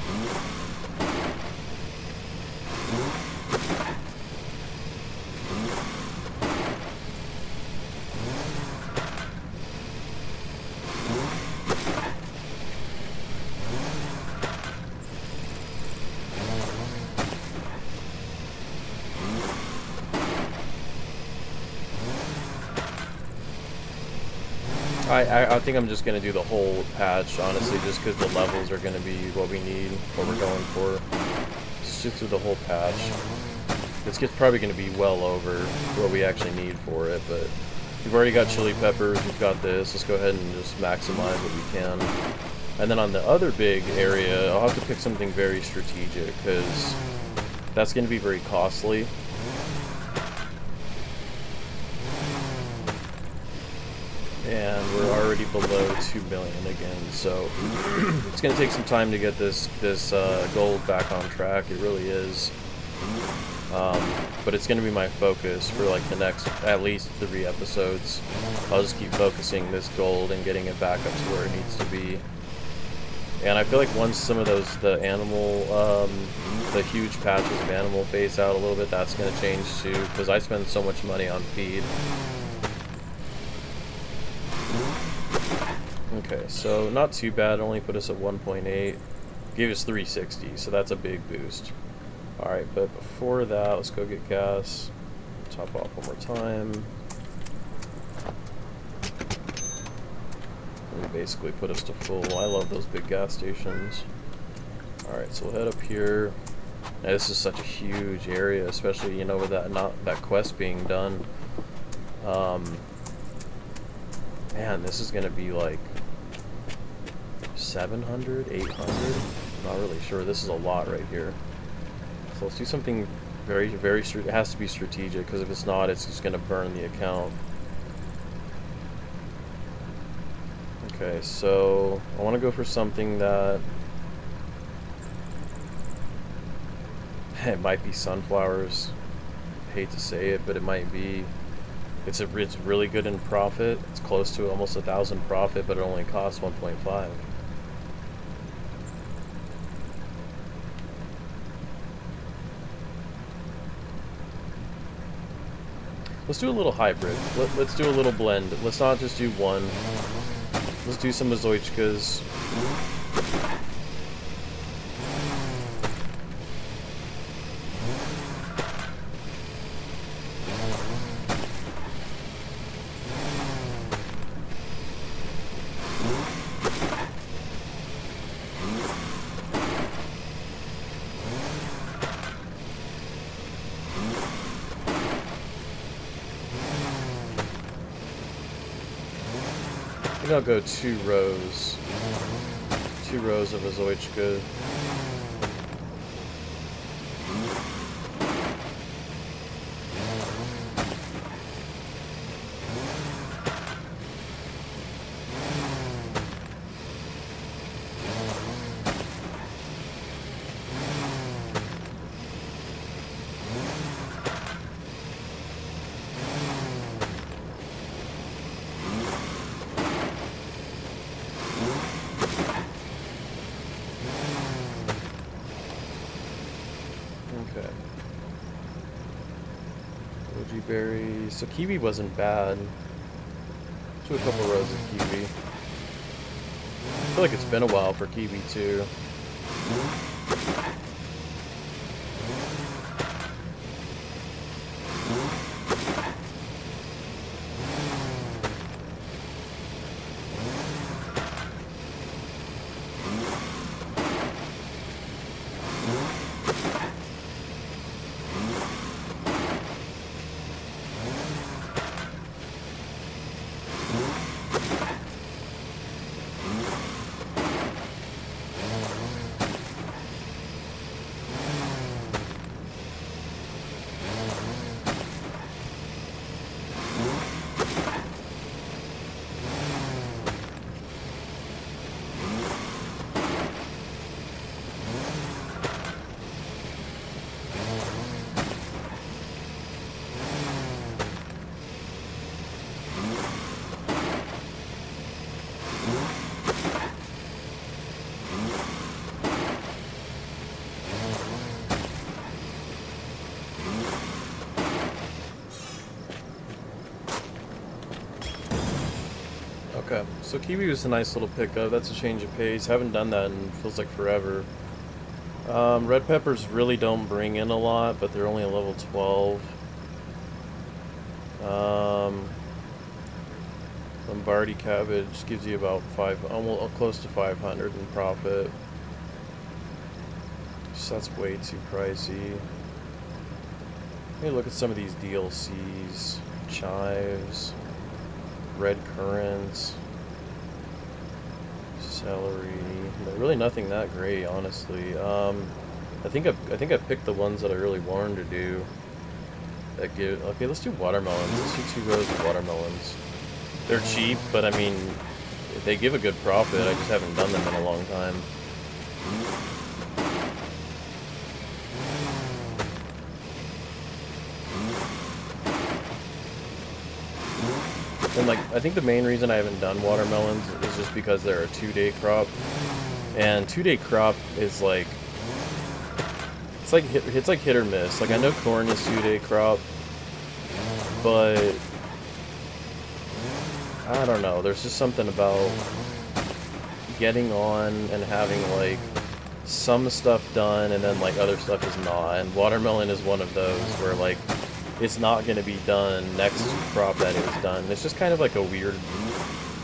I think I'm just going to do the whole patch, honestly, just because the levels are going to be what we need, what we're going for. Just do the whole patch. This gets probably going to be well over what we actually need for it, but we've already got chili peppers, we've got this. Let's go ahead and just maximize what we can. And then on the other big area, I'll have to pick something very strategic, because that's going to be very costly. And we're already below 2 million again, so it's going to take some time to get this gold back on track. It really is. But it's going to be my focus for like the next at least 3 episodes. I'll just keep focusing this gold and getting it back up to where it needs to be. And I feel like once some of those, the huge patches of animal phase out a little bit, that's going to change too, because I spend so much money on feed. Okay, so not too bad, only put us at 1.8, gave us 360, so that's a big boost. Alright, but before that, let's go get gas, top off one more time, and basically put us to full. I love those big gas stations. Alright, so we'll head up here. Now, this is such a huge area, especially, you know, with that quest being done. Man, this is gonna be like 700, 800. Not really sure. This is a lot right here. So let's do something very, very. It has to be strategic, because if it's not, it's just gonna burn the account. Okay, so I want to go for something that it might be sunflowers. I hate to say it, but it might be. It's really good in profit. It's close to almost 1,000 profit, but it only costs 1.5. Let's do a little hybrid. Let's do a little blend. Let's not just do one. Let's do some Azoichkas. I think I'll go 2 rows. 2 rows of Azoichka. Okay. Goji berries. So kiwi wasn't bad. Do a couple rows of kiwi. I feel like it's been a while for kiwi too. Okay, so kiwi was a nice little pickup. That's a change of pace. Haven't done that in feels like forever. Red peppers really don't bring in a lot, but they're only a level 12. Lombardy cabbage gives you about almost close to 500 in profit. So that's way too pricey. Let me look at some of these DLCs. Chives, red currants, celery. Really nothing that great, honestly. I think I picked the ones that I really wanted to do. That give okay. Let's do watermelons. Let's do 2 rows of watermelons. They're cheap, but I mean, they give a good profit. I just haven't done them in a long time. And like, I think the main reason I haven't done watermelons is just because they're a 2-day crop, and 2-day crop is like, it's like hit or miss. Like I know corn is 2-day crop, but I don't know. There's just something about getting on and having like some stuff done and then like other stuff is not. And watermelon is one of those where like it's not going to be done next crop that is done. It's just kind of like a weird...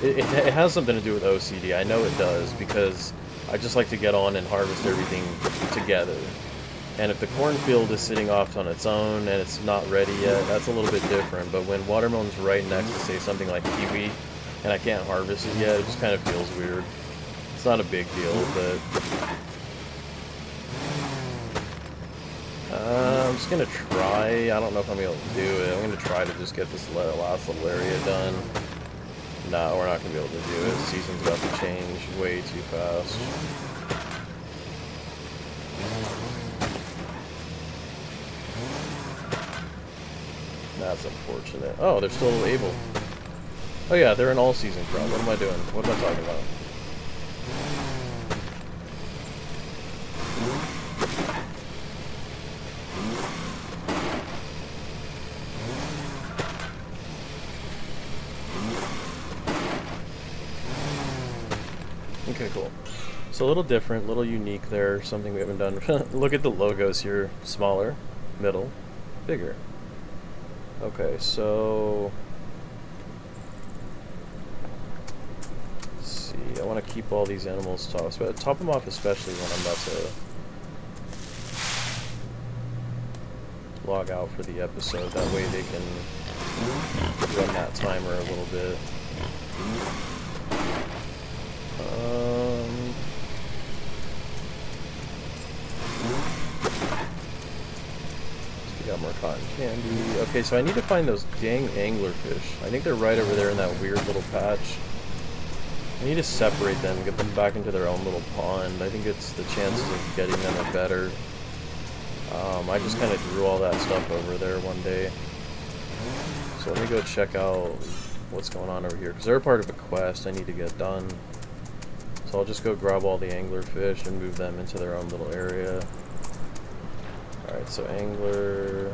It has something to do with OCD. I know it does, because I just like to get on and harvest everything together. And if the cornfield is sitting off on its own and it's not ready yet, that's a little bit different. But when watermelon's right next to, say, something like kiwi, and I can't harvest it yet, it just kind of feels weird. It's not a big deal, but... I'm just gonna try. I don't know if I'm able to do it. I'm gonna try to just get this last little area done. No, we're not gonna be able to do it. The season's about to change way too fast. That's unfortunate. Oh, they're still able. Oh yeah, they're an all-season crop. What am I doing? What am I talking about? Okay, cool. So a little different, a little unique there, something we haven't done. Look at the logos here. Smaller, middle, bigger. Okay, so... let's see, I want to keep all these animals tops, but top them off especially when I'm about to log out for the episode. That way they can run that timer a little bit. We got more cotton candy. Okay, so I need to find those dang anglerfish. I think they're right over there in that weird little patch. I need to separate them and get them back into their own little pond. I think it's the chances of getting them are better. I just kind of drew all that stuff over there one day. So let me go check out what's going on over here, because they're part of a quest I need to get done. So I'll just go grab all the anglerfish and move them into their own little area. Alright, so angler...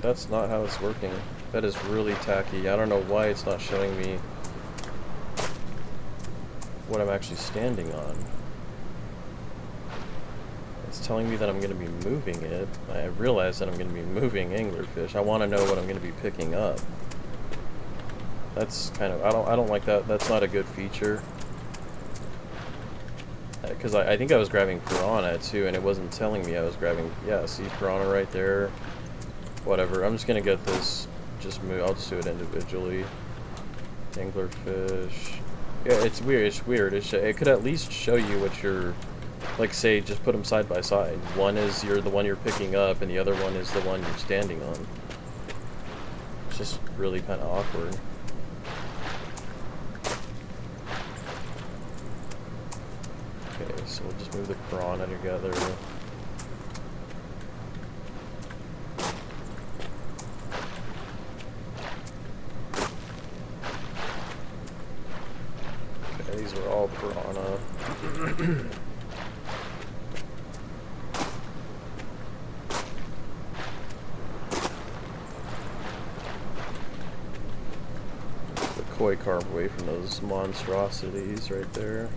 That's not how it's working. That is really tacky. I don't know why it's not showing me what I'm actually standing on. It's telling me that I'm going to be moving it. I realize that I'm going to be moving anglerfish. I want to know what I'm going to be picking up. That's kind of... I don't like that. That's not a good feature. Because I think I was grabbing piranha too, and it wasn't telling me I was grabbing... Yeah, see piranha right there. Whatever, I'm just gonna get this, I'll just do it individually. Anglerfish. Yeah, it's weird, it could at least show you what you're, like say, just put them side by side. One is the one you're picking up, and the other one is the one you're standing on. It's just really kind of awkward. Okay, so we'll just move the piranha together. piranha. The koi carp away from those monstrosities right there.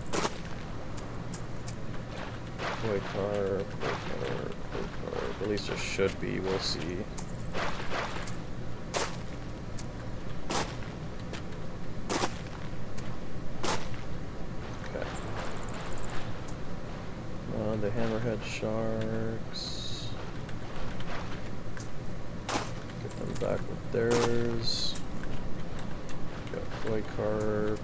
Koi carp, koi carp, koi carp. At least there should be, we'll see. The hammerhead sharks. Get them back with theirs. Got koi carp.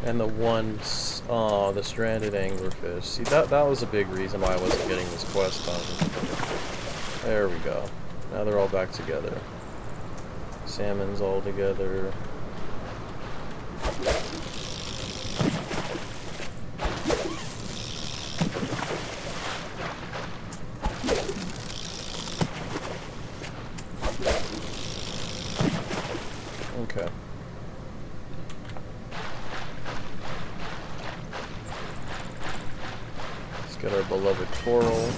And the ones, oh, the stranded anglerfish. See, that was a big reason why I wasn't getting this quest done. There we go. Now they're all back together. Salmon's all together. Okay. Get our beloved coral.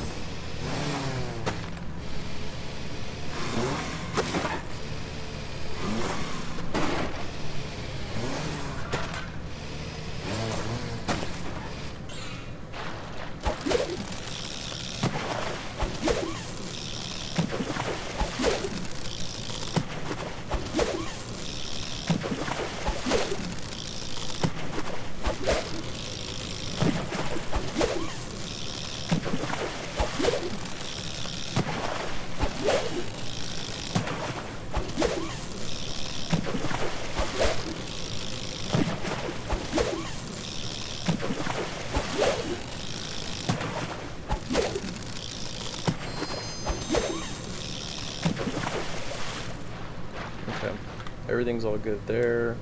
Everything's all good there.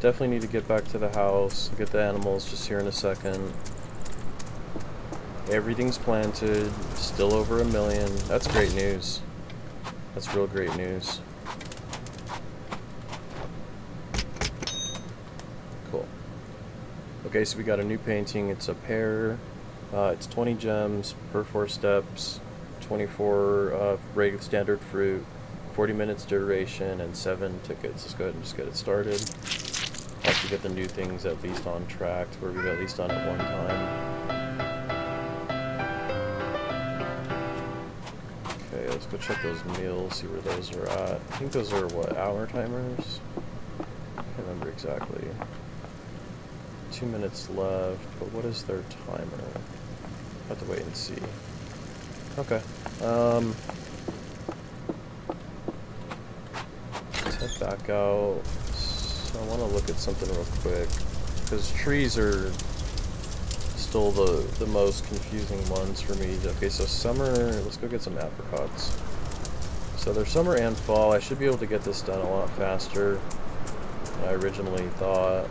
Definitely need to get back to the house, get the animals just here in a second. Everything's planted, still over 1 million. That's great news. That's real great news. Cool. Okay, so we got a new painting. It's a pear. It's 20 gems per 4 steps, 24 regular standard fruit, 40 minutes duration, and 7 tickets. Let's go ahead and just get it started. I'll have to get the new things at least on track to where we've at least done it one time. Okay, let's go check those meals, see where those are at. I think those are, what, hour timers? I can't remember exactly. 2 minutes left, but what is their timer? I'll have to wait and see. Okay. Let's head back out. So I want to look at something real quick, because trees are still the most confusing ones for me. Okay, so summer, let's go get some apricots. So there's summer and fall. I should be able to get this done a lot faster than I originally thought.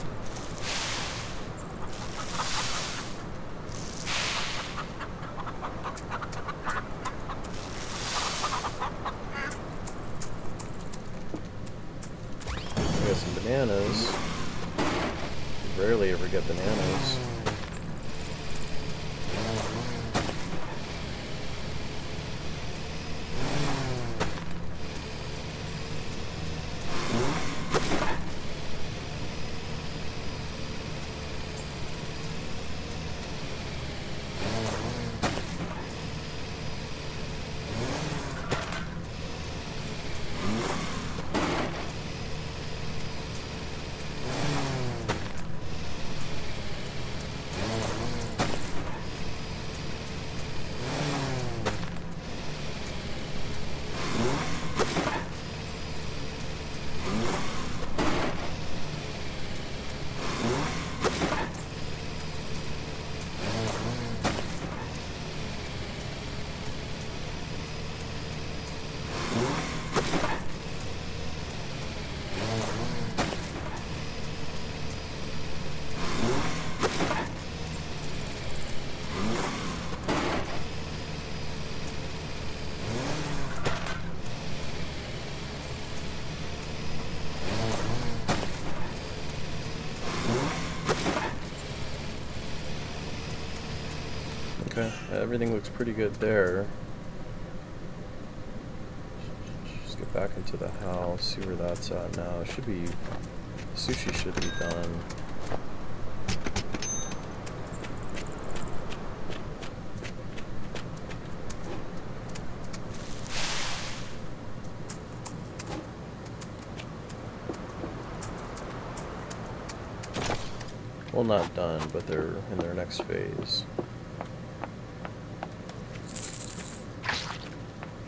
Bananas. You rarely ever get bananas. Okay, everything looks pretty good there. Just get back into the house, see where that's at now. It should be... sushi should be done. Well, not done, but they're in their next phase.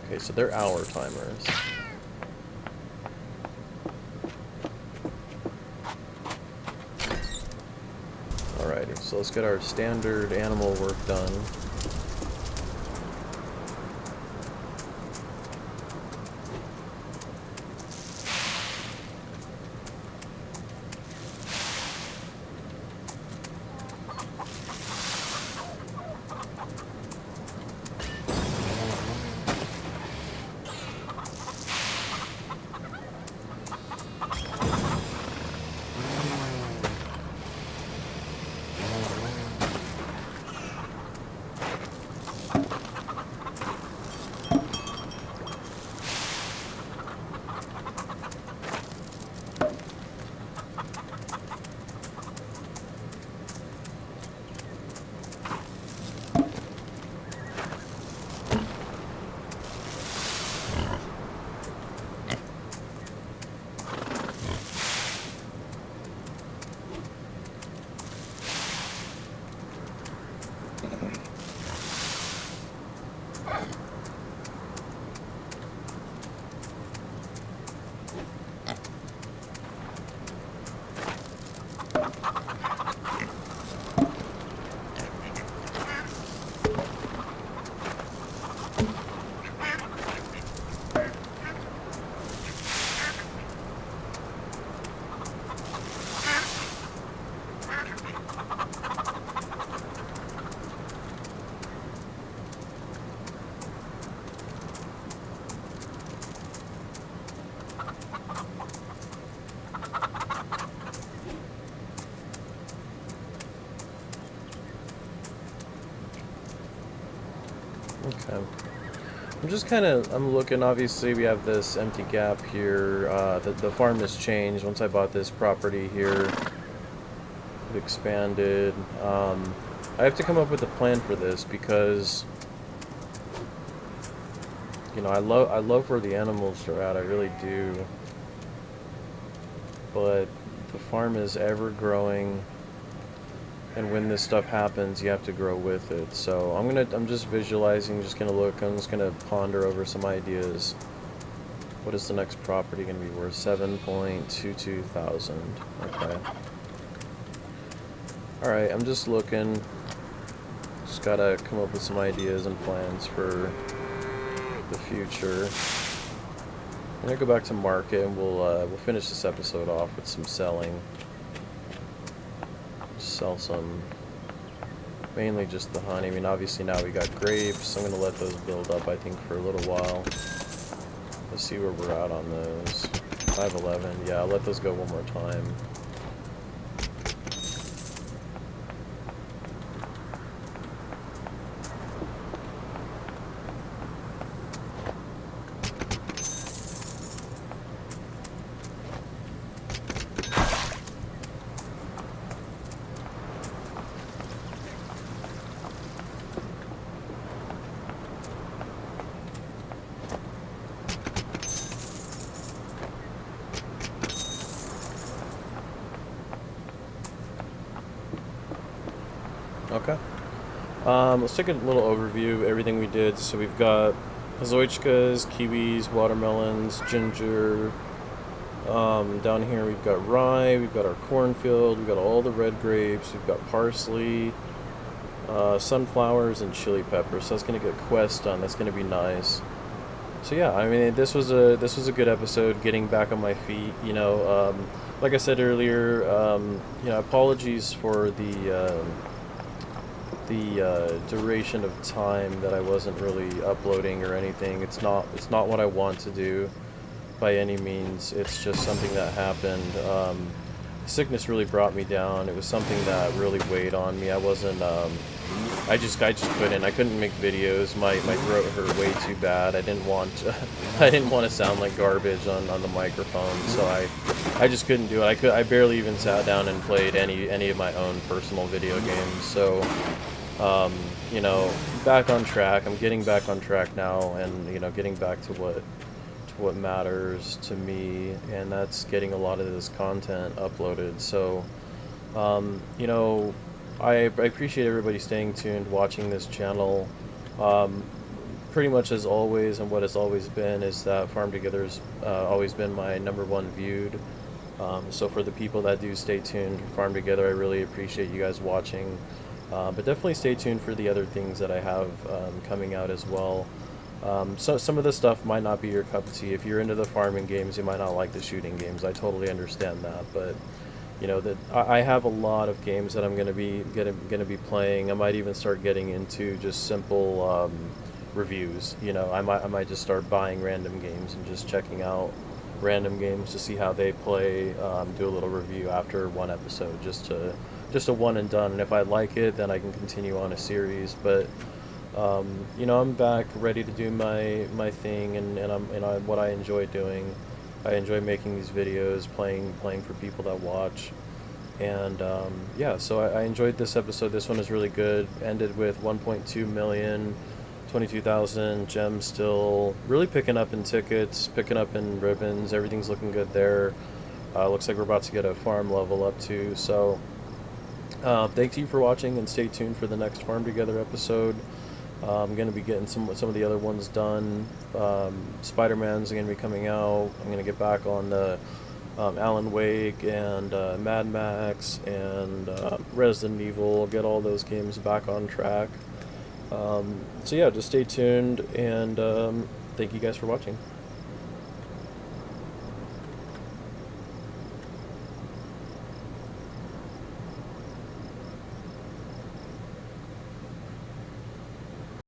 Okay, so they're hour timers. Alrighty, so let's get our standard animal work done. Okay. I'm looking, obviously we have this empty gap here. The farm has changed. Once I bought this property here, it expanded. I have to come up with a plan for this because, you know, I love where the animals are at, I really do. But the farm is ever growing. And when this stuff happens, you have to grow with it. So I'm just visualizing, just gonna look, I'm just gonna ponder over some ideas. What is the next property gonna be worth? 7.22 thousand. Okay. Alright, I'm just looking. Just gotta come up with some ideas and plans for the future. I'm gonna go back to market and we'll finish this episode off with some selling. Sell some, mainly just the honey. I mean, obviously now we got grapes. I'm gonna let those build up, I think, for a little while. Let's see where we're at on those. 511. Yeah, I'll let those go one more time. Okay. Let's take a little overview of everything we did. So we've got Zoichkas, kiwis, watermelons, ginger. Down here we've got rye, we've got our cornfield, we've got all the red grapes, we've got parsley, sunflowers, and chili peppers. So that's gonna get quest done. That's gonna be nice. So yeah, I mean, this was a good episode. Getting back on my feet. You know, like I said earlier, you know, apologies for the duration of time that I wasn't really uploading or anything. It's not what I want to do by any means. It's just something that happened. sickness really brought me down. It was something that really weighed on me. I wasn't. I just couldn't. I couldn't make videos. My throat hurt way too bad. I didn't want. I didn't want to sound like garbage on the microphone. So I just couldn't do it. I barely even sat down and played any of my own personal video games. So, you know, back on track. I'm getting back on track now, and you know, getting back to what matters to me, and that's getting a lot of this content uploaded. So, you know, I appreciate everybody staying tuned, watching this channel. Um, Pretty much as always, and what has always been, is that Farm Together's always been my #1 viewed. So for the people that do stay tuned, Farm Together, I really appreciate you guys watching. But definitely stay tuned for the other things that I have coming out as well. So some of this stuff might not be your cup of tea. If you're into the farming games, you might not like the shooting games. I totally understand that, but you know that I have a lot of games that I'm gonna be playing. I might even start getting into just simple reviews. You know, I might just start buying random games and just checking out random games to see how they play. Do a little review after one episode, just a one and done. And if I like it, then I can continue on a series. But you know, I'm back ready to do my thing, and what I enjoy doing. I enjoy making these videos, playing for people that watch, and yeah. So I enjoyed this episode. This one is really good. Ended with 1.2 million, 22,000 gems. Still really picking up in tickets, picking up in ribbons. Everything's looking good there. Looks like we're about to get a farm level up too. So thank you for watching, and stay tuned for the next Farm Together episode. I'm going to be getting some of the other ones done. Spider-Man's going to be coming out. I'm going to get back on the Alan Wake and Mad Max and Resident Evil. Get all those games back on track. So yeah, just stay tuned, and thank you guys for watching.